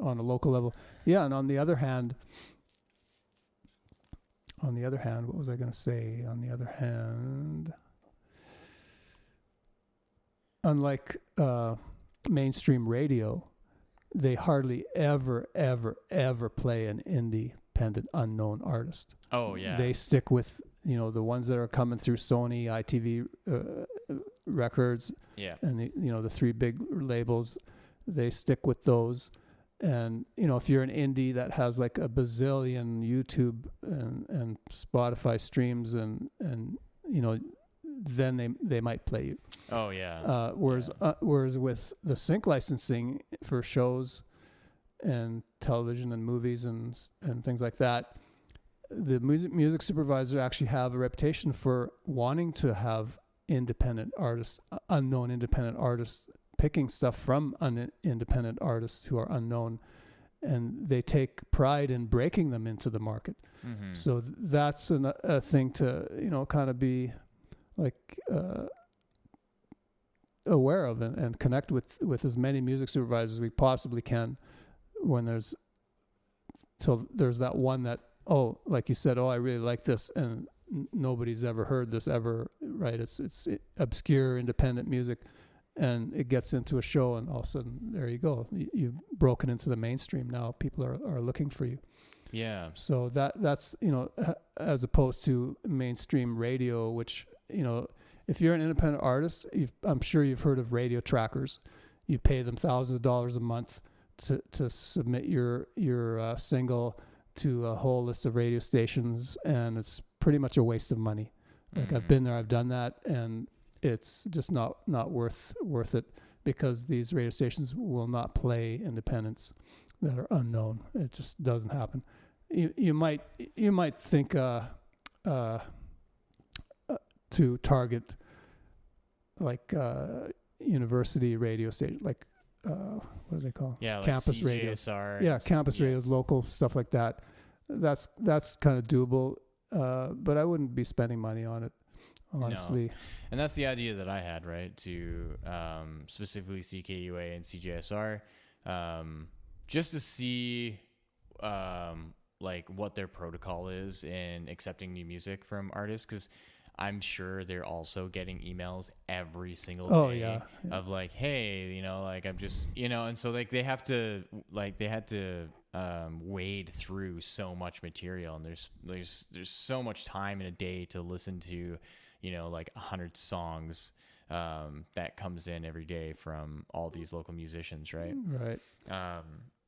On a local level. Yeah. And on the other hand, what was I going to say? On the other hand, unlike mainstream radio, they hardly ever play an independent unknown artist. Oh yeah. They stick with, the ones that are coming through Sony, ITV records, Yeah. and the three big labels. They stick with those. And if you're an indie that has like a bazillion YouTube and Spotify streams and then they might play you. Oh yeah. Whereas with the sync licensing for shows and television and movies and things like that, the music supervisors actually have a reputation for wanting to have independent artists, unknown independent artists, picking stuff from independent artists who are unknown, and they take pride in breaking them into the market. Mm-hmm. So that's a thing to kind of be like aware of and connect with as many music supervisors as we possibly can when there's that one that, like you said, I really like this, and nobody's ever heard this ever, right? It's obscure independent music, and it gets into a show, and all of a sudden there you go, you've broken into the mainstream. Now people are looking for you. Yeah. So that's as opposed to mainstream radio, which if you're an independent artist, I'm sure you've heard of radio trackers. You pay them thousands of dollars a month to submit your single to a whole list of radio stations, and it's pretty much a waste of money. Like Mm-hmm. I've been there, I've done that, and it's just not worth it, because these radio stations will not play independents that are unknown. It just doesn't happen. You might think to target like university radio station, like what do they call? Yeah, like campus radio. CJSR. Yeah, campus radios, local stuff like that. That's kind of doable, but I wouldn't be spending money on it, honestly. No. And that's the idea that I had, right? To specifically CKUA and CJSR, just to see like what their protocol is in accepting new music from artists, because I'm sure they're also getting emails every single day of like, hey, like I'm just, and so like they had to wade through so much material, and there's so much time in a day to listen to, like 100 songs that comes in every day from all these local musicians, right? Right.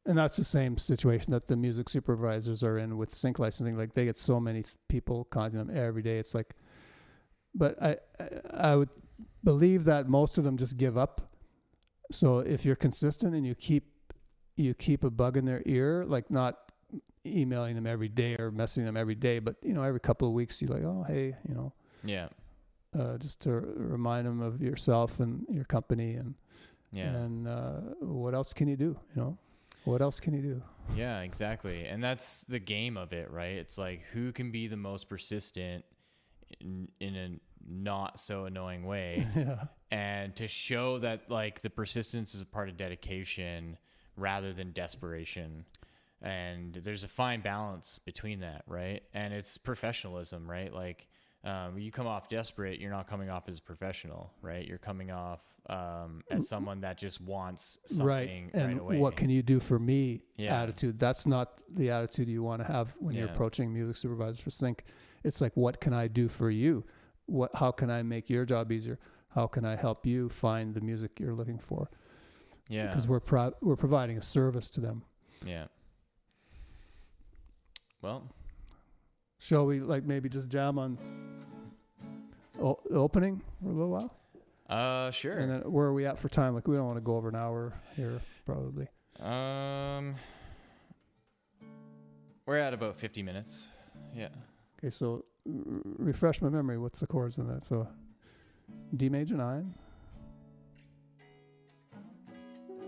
And that's the same situation that the music supervisors are in with sync licensing. Like they get so many people contacting them every day. It's like, but I would believe that most of them just give up. So if you're consistent and you keep a bug in their ear, like not emailing them every day or messaging them every day, but every couple of weeks you're like, oh hey, Yeah. Just to remind them of yourself and your company, and what else can you do? What else can you do? Yeah, exactly. And that's the game of it, right? It's like, who can be the most persistent in a not so annoying way. Yeah. And to show that like the persistence is a part of dedication rather than desperation. And there's a fine balance between that, right? And it's professionalism, right? Like you come off desperate, you're not coming off as a professional, right? You're coming off as someone that just wants something right away. What can you do for me? Yeah. Attitude. That's not the attitude you want to have when you're approaching music supervisors for sync. It's like, what can I do for you? How can I make your job easier? How can I help you find the music you're looking for? Yeah. Because we're providing a service to them. Yeah. Well, shall we like maybe just jam on the opening for a little while? Sure. And then where are we at for time? Like we don't want to go over an hour here, probably. We're at about 50 minutes. Yeah. Okay, so refresh my memory. What's the chords in that? So D major 9,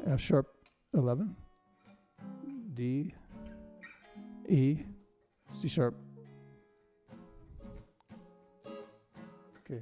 F sharp 11, D, E, C sharp. Okay.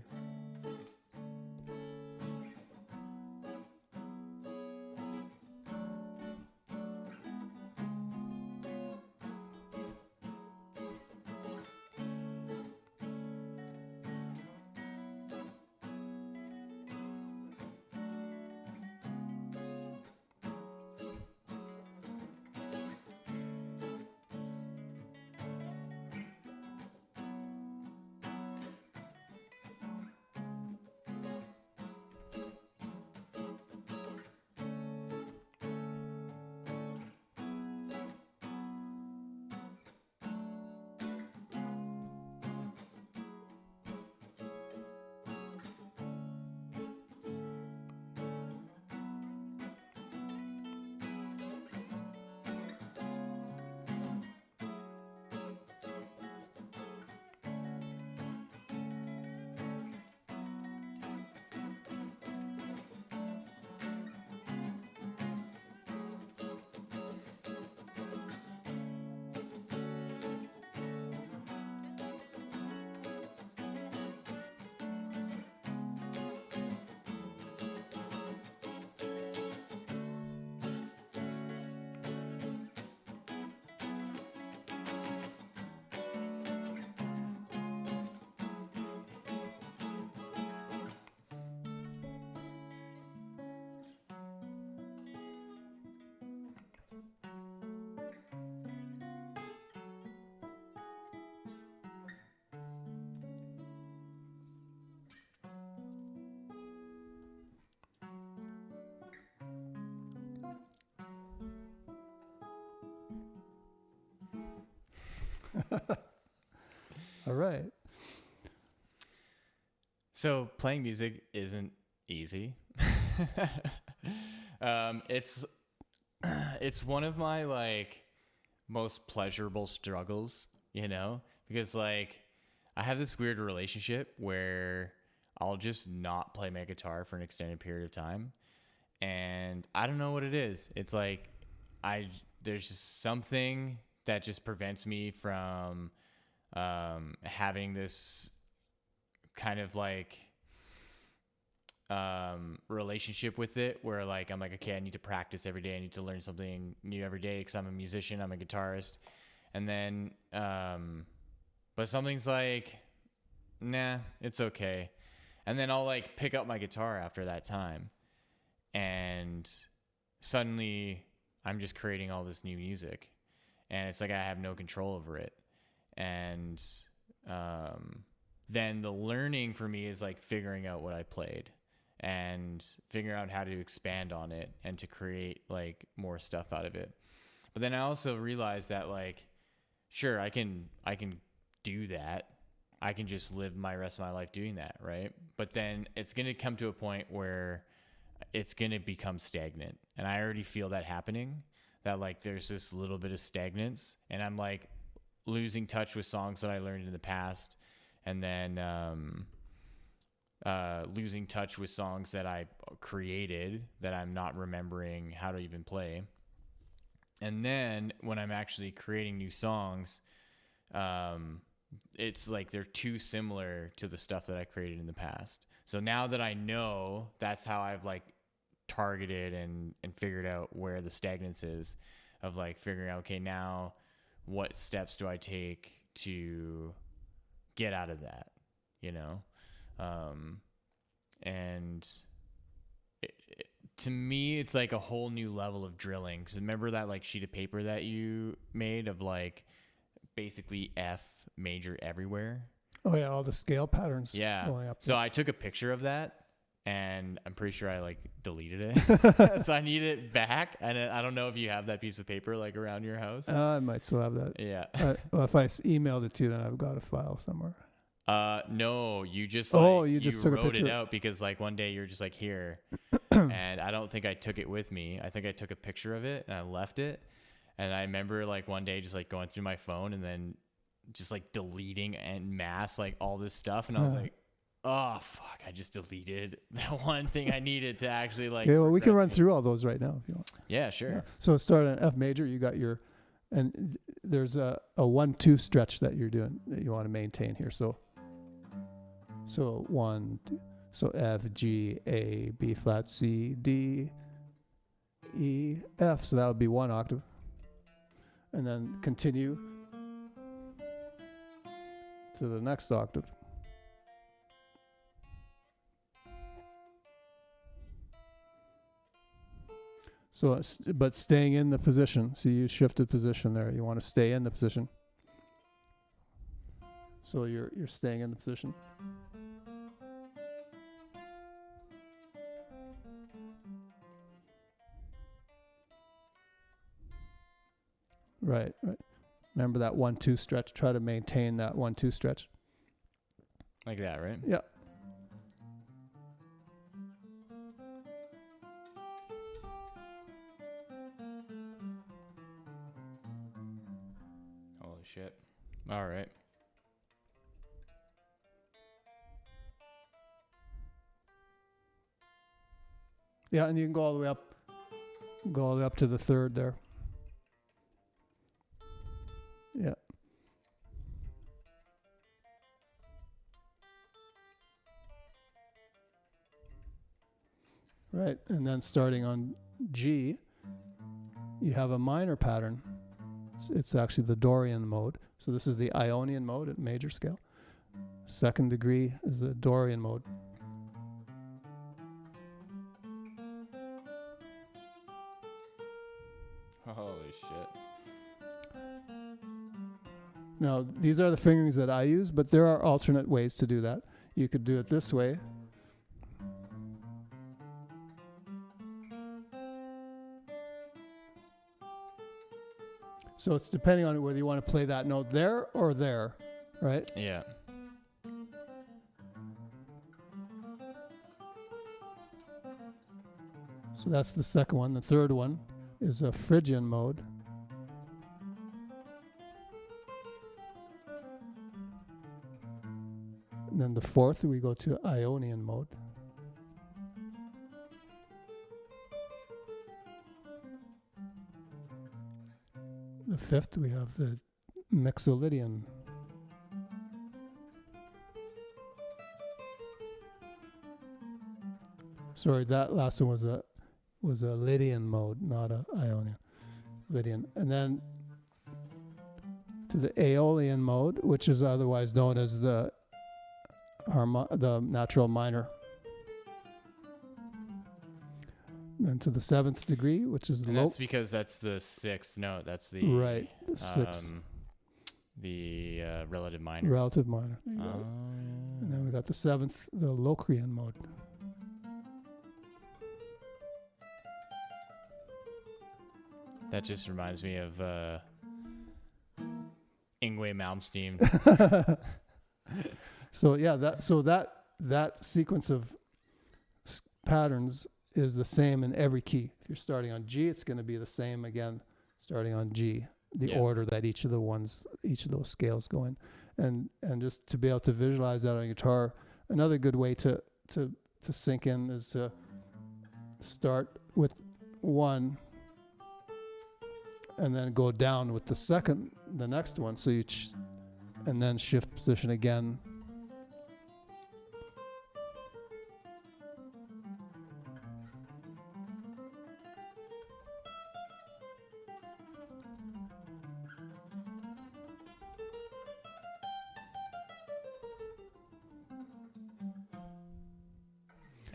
All right. So playing music isn't easy. It's one of my like most pleasurable struggles, you know, because like I have this weird relationship where I'll just not play my guitar for an extended period of time, and I don't know what it is. It's like there's just something that just prevents me from having this kind of like relationship with it where like I'm like, okay, I need to practice every day, I need to learn something new every day because I'm a musician, I'm a guitarist. And then but something's like, nah, it's okay. And then I'll like pick up my guitar after that time, and suddenly I'm just creating all this new music, and it's like I have no control over it. And then the learning for me is like figuring out what I played and figuring out how to expand on it and to create like more stuff out of it. But then I also realized that like, sure, I can do that. I can just live my rest of my life doing that, right? But then it's going to come to a point where it's going to become stagnant. And I already feel that happening, that like there's this little bit of stagnance, and I'm like losing touch with songs that I learned in the past, and then losing touch with songs that I created that I'm not remembering how to even play. And then when I'm actually creating new songs, it's like they're too similar to the stuff that I created in the past. So now that I know, that's how I've like targeted and figured out where the stagnance is, of like figuring out, okay, now what steps do I take to get out of that, you know? And to me, it's like a whole new level of drilling. Because remember that like sheet of paper that you made of like basically F major everywhere? Oh yeah, all the scale patterns. Yeah. Going up So I took a picture of that, and I'm pretty sure I like deleted it. So I need it back. And I don't know if you have that piece of paper like around your house. I might still have that. Yeah. Well, if I emailed it to you, then I've got a file somewhere. No, you just you just took a wrote picture. it out because like one day you're just like, here, and I don't think I took it with me. I think I took a picture of it and I left it. And I remember like one day just like going through my phone and then just like deleting en masse like all this stuff, and I was like, oh fuck, I just deleted that one thing I needed to actually like. Yeah, well, we can run through all those right now if you want. Yeah, sure. Yeah. So start on F major. You got your, and there's a 1-2 stretch that you're doing that you want to maintain here. So 1, 2, so F, G, A, B flat, C, D, E, F. So that would be 1 octave, and then continue to the next octave. So, but staying in the position. So you shifted position there. You want to stay in the position. So you're staying in the position. Right. Remember that 1-2 stretch. Try to maintain that 1-2 stretch. Like that, right? Yeah. Holy shit. All right. Yeah, and you can go all the way up. Go all the way up to the third there. Yeah. Right, and then starting on G, you have a minor pattern. It's actually the Dorian mode. So this is the Ionian mode at major scale. Second degree is the Dorian mode. Holy shit. Now, these are the fingerings that I use, but there are alternate ways to do that. You could do it this way. So it's depending on whether you want to play that note there or there, right? Yeah. So that's the second one. The third one is a Phrygian mode. And then the fourth, we go to Ionian mode. The fifth, we have the Mixolydian. Sorry, that last one was a Lydian mode, not a Ionian. Lydian. And then to the Aeolian mode, which is otherwise known as the natural minor. And to the seventh degree, which is the And that's because that's the sixth note. That's the right, the sixth. The relative minor. Relative minor. There you go. And then we got the seventh, the Locrian mode. That just reminds me of Yngwie Malmsteen. So yeah, that sequence of patterns is the same in every key. If you're starting on G, it's going to be the same again starting on G. The order that each of those scales go in, and just to be able to visualize that on guitar. Another good way to sink in is to start with one, and then go down with the next one. So and then shift position again.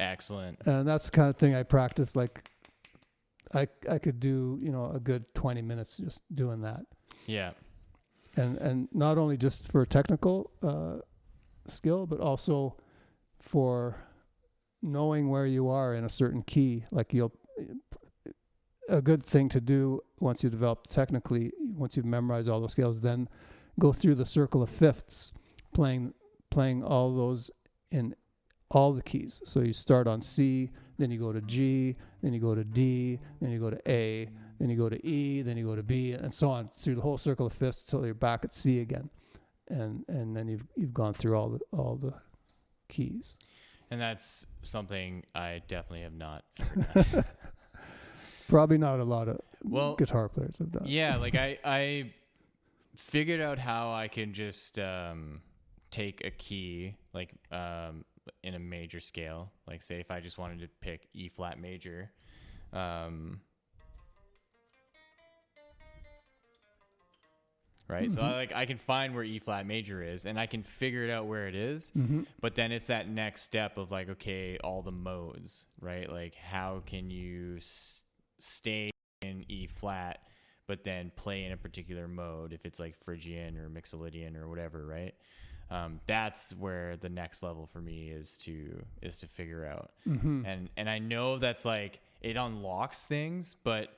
Excellent. And that's the kind of thing I practice. Like I could do, a good 20 minutes just doing that. Yeah. And not only just for technical skill, but also for knowing where you are in a certain key. Like a good thing to do once you develop technically, once you've memorized all those scales, then go through the circle of fifths, playing all those in all the keys. So you start on C, then you go to G, then you go to D, then you go to A, then you go to E, then you go to B, and so on through the whole circle of fifths till you're back at C again, and then you've gone through all the keys. And that's something I definitely have not ever done. Probably not a lot of guitar players have done. Yeah, like I figured out how I can just take a key, like in a major scale, like say if I just wanted to pick E flat major, right? Mm-hmm. So I can find where E flat major is, and I can figure it out where it is. Mm-hmm. But then it's that next step of like, okay, all the modes, right? Like how can you stay in E flat, but then play in a particular mode if it's like Phrygian or Mixolydian or whatever, right? That's where the next level for me is to figure out. Mm-hmm. And I know that's like, it unlocks things, but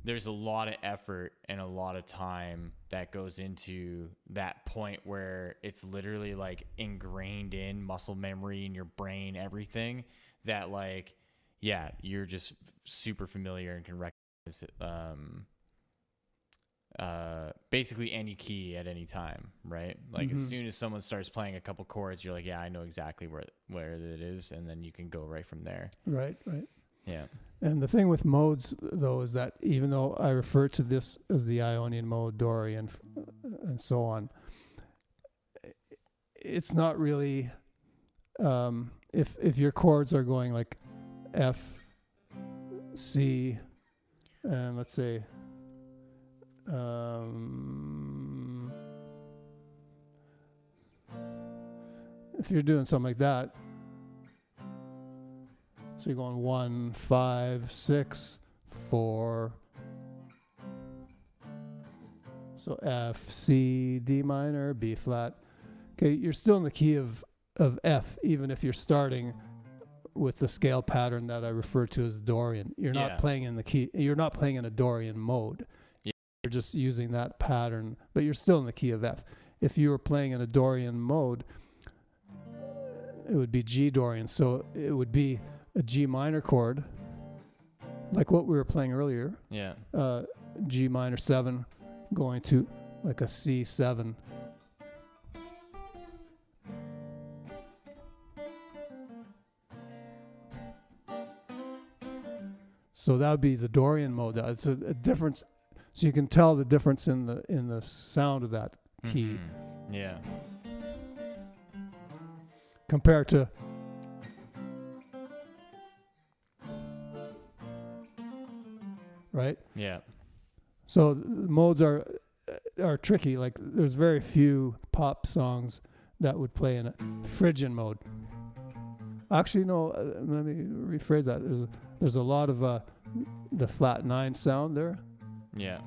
there's a lot of effort and a lot of time that goes into that point where it's literally like ingrained in muscle memory in your brain, everything that like, yeah, you're just super familiar and can recognize basically any key at any time, right? Like as soon as someone starts playing a couple chords, you're like, yeah, I know exactly where it is, and then you can go right from there. Right. Yeah. And the thing with modes, though, is that even though I refer to this as the Ionian mode, Dorian, and so on, it's not really. If your chords are going like F, C, and let's say. If you're doing something like that, so you're going 1, 5, 6, 4, so F, C, D minor, B flat. Okay, you're still in the key of F, even if you're starting with the scale pattern that I refer to as Dorian. You're not playing in the key. You're not playing in a Dorian mode. You're just using that pattern, but you're still in the key of F. If you were playing in a Dorian mode, it would be G Dorian. So it would be a G minor chord, like what we were playing earlier. Yeah. G minor 7 going to like a C7. So that would be the Dorian mode. It's a difference. So you can tell the difference in the sound of that key. Mm-hmm. Yeah. Compared to right? Yeah. So the modes are tricky. Like there's very few pop songs that would play in a Phrygian mode. Actually, no. Let me rephrase that. There's a lot of the flat 9 sound there. Yeah.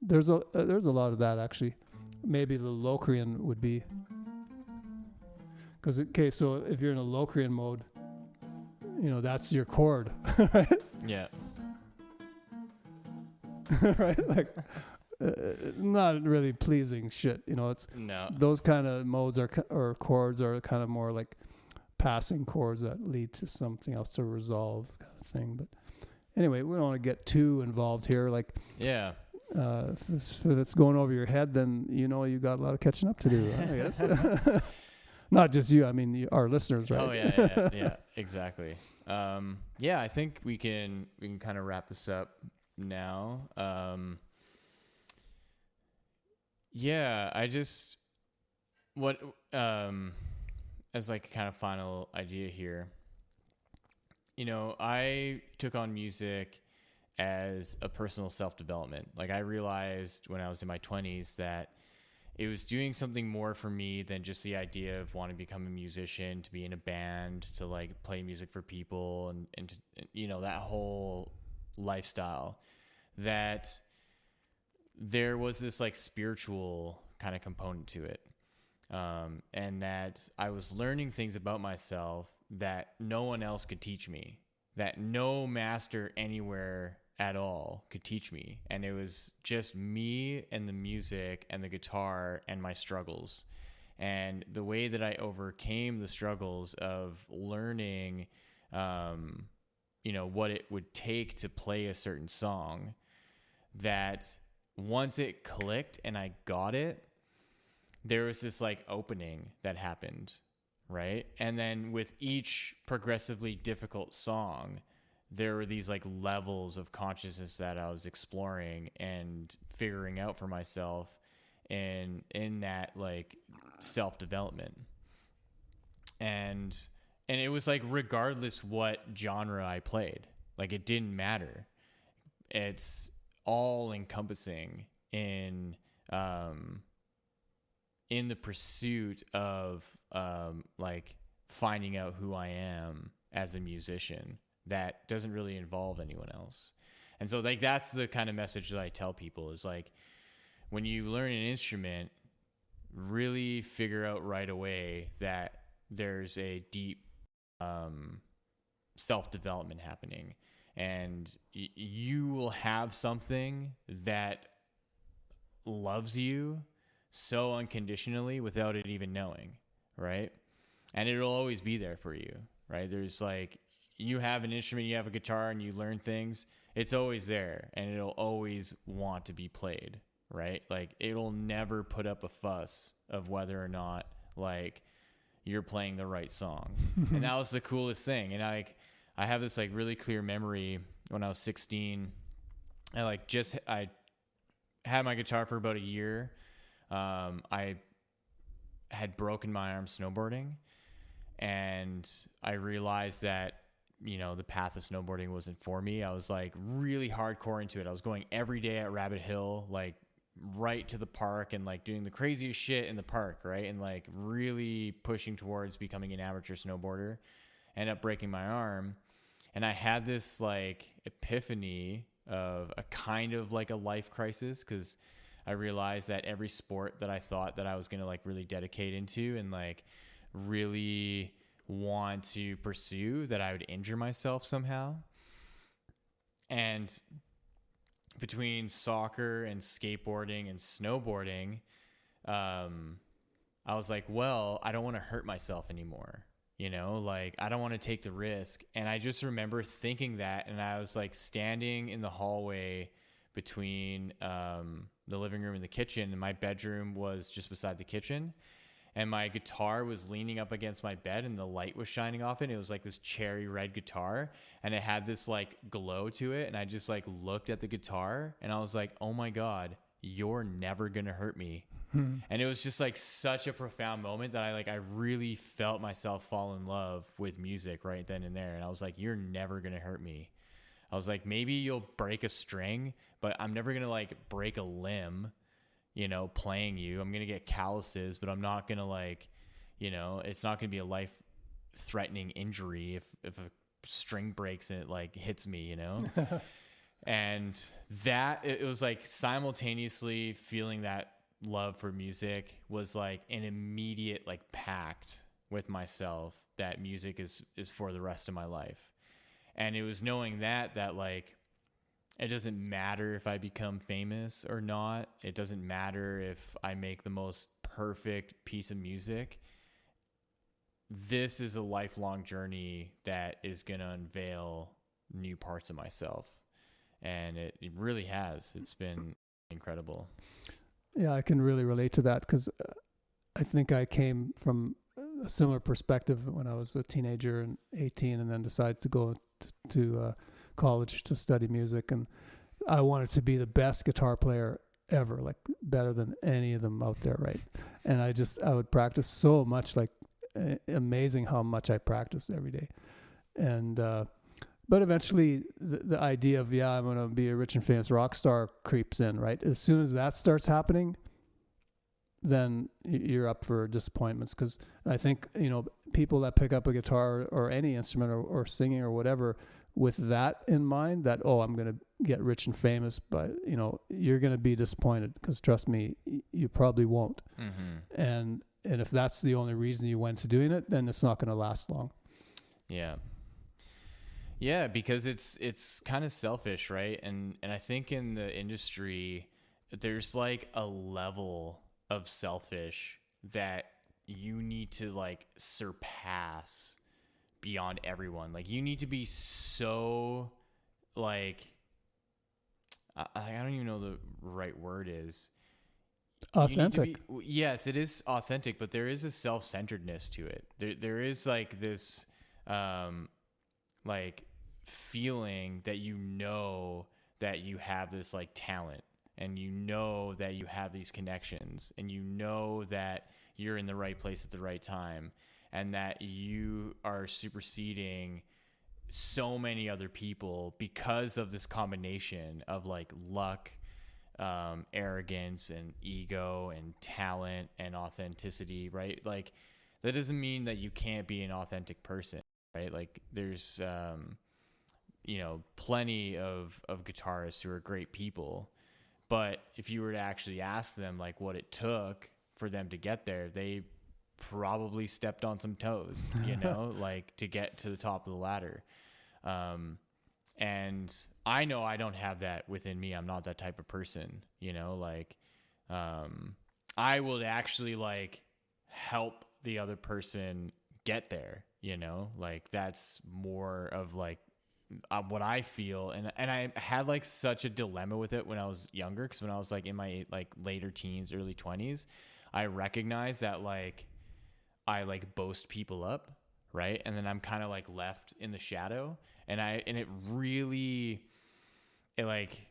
There's a lot of that actually. Maybe the Locrian would be. Because so if you're in a Locrian mode, that's your chord, right? Yeah. Right, like not really pleasing shit. It's No. those kind of modes or chords are kind of more like passing chords that lead to something else to resolve, kind of thing. But anyway, we don't want to get too involved here. Like, Yeah. If it's going over your head, then you got a lot of catching up to do, I guess. Not just you, I mean our listeners, right? Oh yeah, exactly. Yeah, I think we can kind of wrap this up now. Yeah, I just as like a kind of final idea here. I took on music as a personal self-development. Like I realized when I was in my 20s that it was doing something more for me than just the idea of wanting to become a musician, to be in a band, to like play music for people and to, that whole lifestyle. That there was this like spiritual kind of component to it. And that I was learning things about myself that no one else could teach me, that no master anywhere at all could teach me. And it was just me and the music and the guitar and my struggles. And the way that I overcame the struggles of learning, what it would take to play a certain song, that once it clicked and I got it, there was this like opening that happened, right? And then with each progressively difficult song, there were these like levels of consciousness that I was exploring and figuring out for myself in that like self-development. And it was like, regardless what genre I played, like it didn't matter. It's all encompassing in the pursuit of like finding out who I am as a musician that doesn't really involve anyone else. And so like that's the kind of message that I tell people is like, when you learn an instrument, really figure out right away that there's a deep self-development happening, and you will have something that loves you so unconditionally without it even knowing, right? And it'll always be there for you, right? There's like, you have an instrument, you have a guitar, and you learn things, it's always there, and it'll always want to be played, right? Like it'll never put up a fuss of whether or not like you're playing the right song. And that was the coolest thing. And I have this like really clear memory when I was 16. I had my guitar for about a year. I had broken my arm snowboarding, and I realized that, the path of snowboarding wasn't for me. I was like really hardcore into it. I was going every day at Rabbit Hill, like right to the park, and like doing the craziest shit in the park, right? And like really pushing towards becoming an amateur snowboarder. Ended up breaking my arm, and I had this like epiphany of a kind of like a life crisis, because I realized that every sport that I thought that I was going to like really dedicate into and like really want to pursue, that I would injure myself somehow. And between soccer and skateboarding and snowboarding, I was like, well, I don't want to hurt myself anymore. You know, like, I don't want to take the risk. And I just remember thinking that, and I was like standing in the hallway between the living room and the kitchen, and my bedroom was just beside the kitchen. And my guitar was leaning up against my bed, and the light was shining off it. It was like this cherry red guitar, and it had this like glow to it. And I just like looked at the guitar, and I was like, oh my God, you're never going to hurt me. And it was just like such a profound moment that I really felt myself fall in love with music right then and there. And I was like, you're never going to hurt me. I was like, maybe you'll break a string, but I'm never going to like break a limb, you know, playing you. I'm going to get calluses, but I'm not going to like, you know, it's not going to be a life threatening injury if a string breaks and it like hits me, you know? And that, it was like simultaneously feeling that love for music was like an immediate like pact with myself that music is for the rest of my life. And it was knowing that like, it doesn't matter if I become famous or not. It doesn't matter if I make the most perfect piece of music. This is a lifelong journey that is going to unveil new parts of myself. And it really has. It's been incredible. Yeah, I can really relate to that, because I think I came from a similar perspective when I was a teenager and 18, and then decided to go to college to study music. And I wanted to be the best guitar player ever, like better than any of them out there, right? And I would practice so much, like amazing how much I practiced every day. And but eventually the idea of, I'm going to be a rich and famous rock star creeps in, right? As soon as that starts happening, then you're up for disappointments. Because I think, you know, people that pick up a guitar or any instrument or singing or whatever with that in mind, that, oh, I'm going to get rich and famous, but, you know, you're going to be disappointed, because trust me, you probably won't. Mm-hmm. And if that's the only reason you went to doing it, then it's not going to last long. Yeah. Yeah, because it's kind of selfish, right? And I think in the industry, there's like a level of selfish that you need to like surpass beyond everyone. Like, you need to be so like, I don't even know the right word is. Authentic. Yes, it is authentic, but there is a self-centeredness to it. There is like this like feeling that you know that you have this like talent, and you know that you have these connections, and you know that you're in the right place at the right time, and that you are superseding so many other people because of this combination of like luck, arrogance and ego and talent and authenticity, right? Like, that doesn't mean that you can't be an authentic person, right? Like, there's you know, plenty of guitarists who are great people, but if you were to actually ask them like what it took for them to get there, they probably stepped on some toes, you know, like to get to the top of the ladder. And I know I don't have that within me. I'm not that type of person, you know, like, I will actually like help the other person get there, you know, like that's more of like what I feel. And I had like such a dilemma with it when I was younger, because when I was like in my like later teens, early 20s, I recognized that like I like boast people up, right? And then I'm kind of like left in the shadow, and it really, it like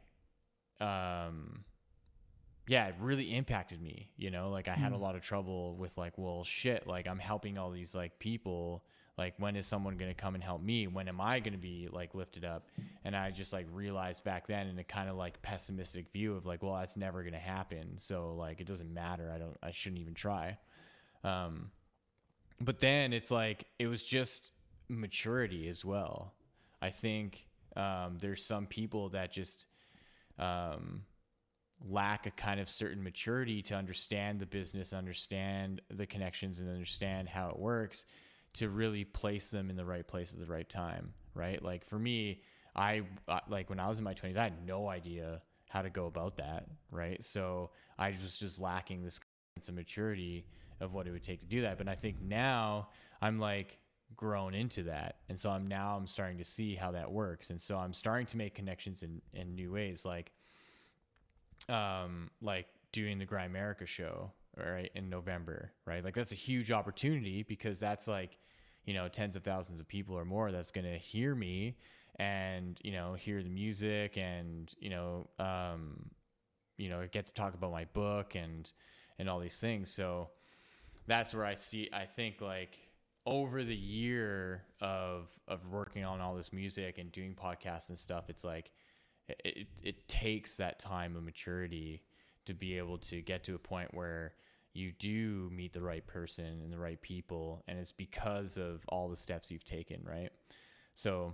yeah, it really impacted me, you know, like I had a lot of trouble with like, well, shit, like I'm helping all these like people, like when is someone going to come and help me? When am I going to be like lifted up? And I just like realized back then in a kind of like pessimistic view of like, well, that's never going to happen. So like, it doesn't matter. I shouldn't even try. But then it's like, it was just maturity as well. I think there's some people that just lack a kind of certain maturity to understand the business, understand the connections, and understand how it works, to really place them in the right place at the right time, right? Like for me, I like when I was in my 20s, I had no idea how to go about that, right? So I was just lacking this sense of maturity of what it would take to do that. But I think now I'm like grown into that, and so I'm starting to see how that works, and so I'm starting to make connections in new ways, like doing the Grimerica show, right, in November, right? Like that's a huge opportunity because that's like, you know, tens of thousands of people or more that's going to hear me and, you know, hear the music and, you know, get to talk about my book and all these things. So that's where I think like over the year of working on all this music and doing podcasts and stuff, it's like, it takes that time of maturity to be able to get to a point where you do meet the right person and the right people. And it's because of all the steps you've taken. Right. So,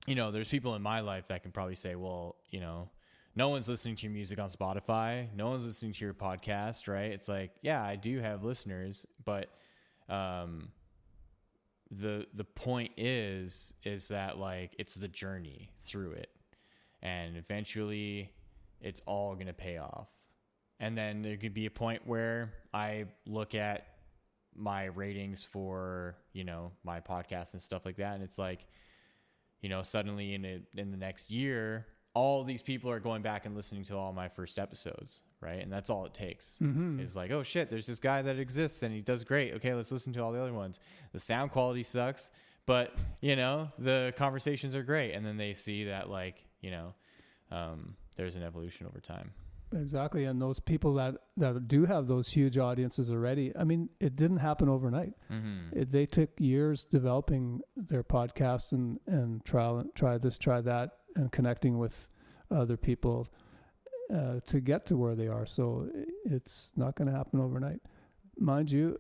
you know, there's people in my life that can probably say, well, you know, no one's listening to your music on Spotify. No one's listening to your podcast. Right. It's like, yeah, I do have listeners, but, the point is that like, it's the journey through it. And eventually it's all going to pay off. And then there could be a point where I look at my ratings for, you know, my podcast and stuff like that. And it's like, you know, suddenly in the next year, all these people are going back and listening to all my first episodes. Right. And that's all it takes. Mm-hmm. It's like, oh shit, there's this guy that exists and he does great. Okay, let's listen to all the other ones. The sound quality sucks, but you know, the conversations are great. And then they see that like, you know, there's an evolution over time. Exactly. And those people that do have those huge audiences already, I mean, it didn't happen overnight. Mm-hmm. They took years developing their podcasts and try this, try that, and connecting with other people to get to where they are. So it's not going to happen overnight. Mind you,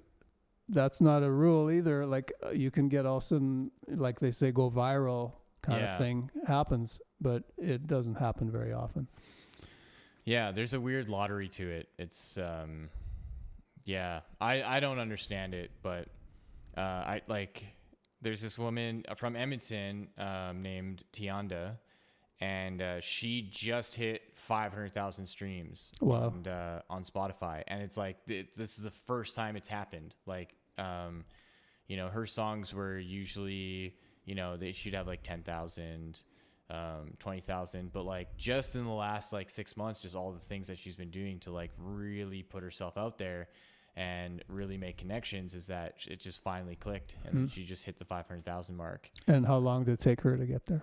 that's not a rule either. Like you can get all of a sudden, like they say, go viral kind of thing happens, but it doesn't happen very often. Yeah, there's a weird lottery to it. It's, I don't understand it, but there's this woman from Edmonton named Tianda, and she just hit 500,000 streams. Wow. On Spotify. And it's like, this is the first time it's happened. Like, you know, her songs were usually, you know, she'd have like 10,000, 20,000, but like just in the last like 6 months, just all the things that she's been doing to like really put herself out there and really make connections is that it just finally clicked, and then she just hit the 500,000 mark. And how long did it take her to get there?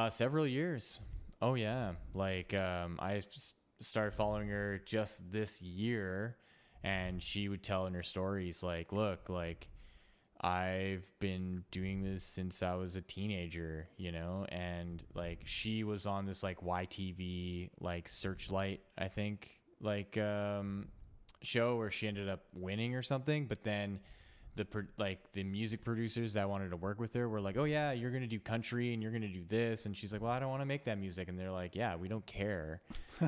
Several years. Oh yeah. Like, I started following her just this year, and she would tell in her stories, like, look, like, I've been doing this since I was a teenager, you know, and like she was on this like YTV, like Searchlight, I think, like, show where she ended up winning or something. But then the music producers that wanted to work with her were like, oh yeah, you're going to do country and you're going to do this. And she's like, well, I don't want to make that music. And they're like, yeah, we don't care.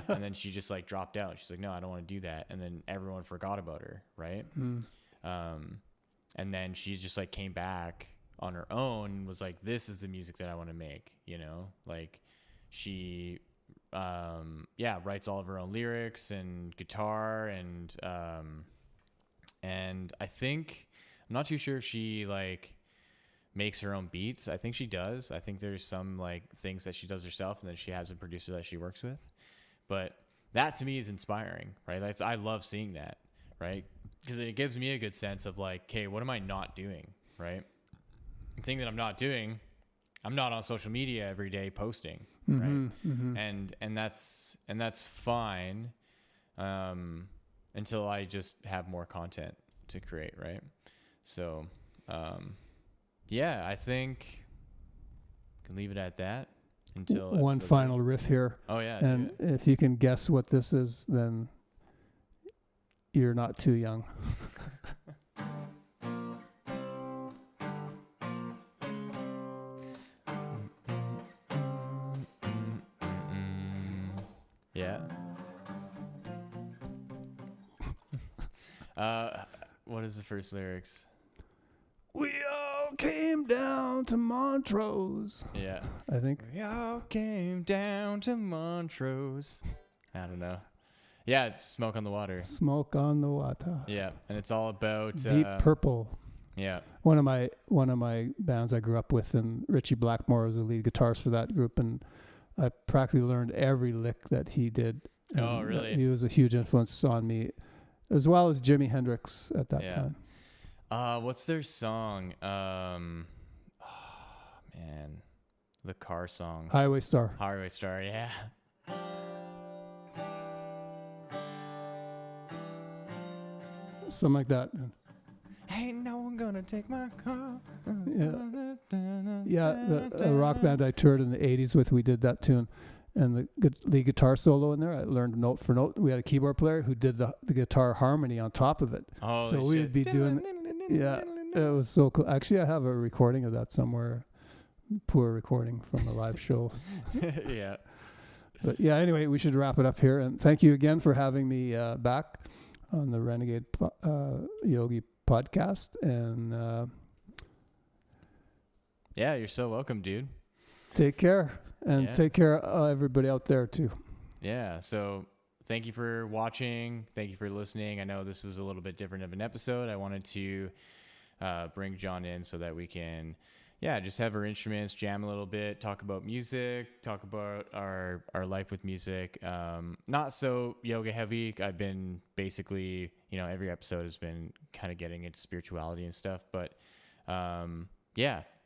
And then she just like dropped out. She's like, no, I don't want to do that. And then everyone forgot about her. Right. And then she just like came back on her own and was like, this is the music that I want to make, you know, like she, writes all of her own lyrics and guitar. And I think, I'm not too sure if she like makes her own beats. I think she does. I think there's some like things that she does herself, and then she has a producer that she works with. But that to me is inspiring, right? I love seeing that, right? Because it gives me a good sense of like, okay, what am I not doing, right? The thing that I'm not doing, I'm not on social media every day posting, right? Mm-hmm. And that's fine, until I just have more content to create, right? So, I think I can leave it at that until one final riff here. Oh yeah, and if you can guess what this is, then you're not too young. Yeah. What is the first lyrics? came down to Montrose. Yeah. I think. We all came down to Montrose. I don't know. Yeah, it's Smoke on the Water. Smoke on the Water. Yeah, and it's all about Deep Purple. Yeah. One of my bands I grew up with, and Richie Blackmore was the lead guitarist for that group, and I practically learned every lick that he did. Oh, really? He was a huge influence on me, as well as Jimi Hendrix at that time. What's their song? Man, the car song. Highway Star. Highway Star, yeah. Something like that. Ain't no one gonna take my car. Yeah, the rock band I toured in the 80s with, we did that tune. And the lead guitar solo in there, I learned note for note. We had a keyboard player who did the guitar harmony on top of it. Oh, so we would be doing, yeah, it was so cool. Actually, I have a recording of that somewhere. Poor recording from a live show. Yeah. But yeah, anyway, we should wrap it up here. And thank you again for having me back on the Renegade Yogi Podcast. And yeah, you're so welcome, dude. Take care. And take care of everybody out there, too. Yeah. So thank you for watching. Thank you for listening. I know this was a little bit different of an episode. I wanted to bring John in so that we can, just have our instruments, jam a little bit, talk about music, talk about our life with music. Not so yoga heavy. I've been basically, every episode has been kind of getting into spirituality and stuff. But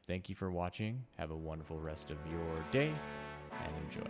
thank you for watching. Have a wonderful rest of your day and enjoy.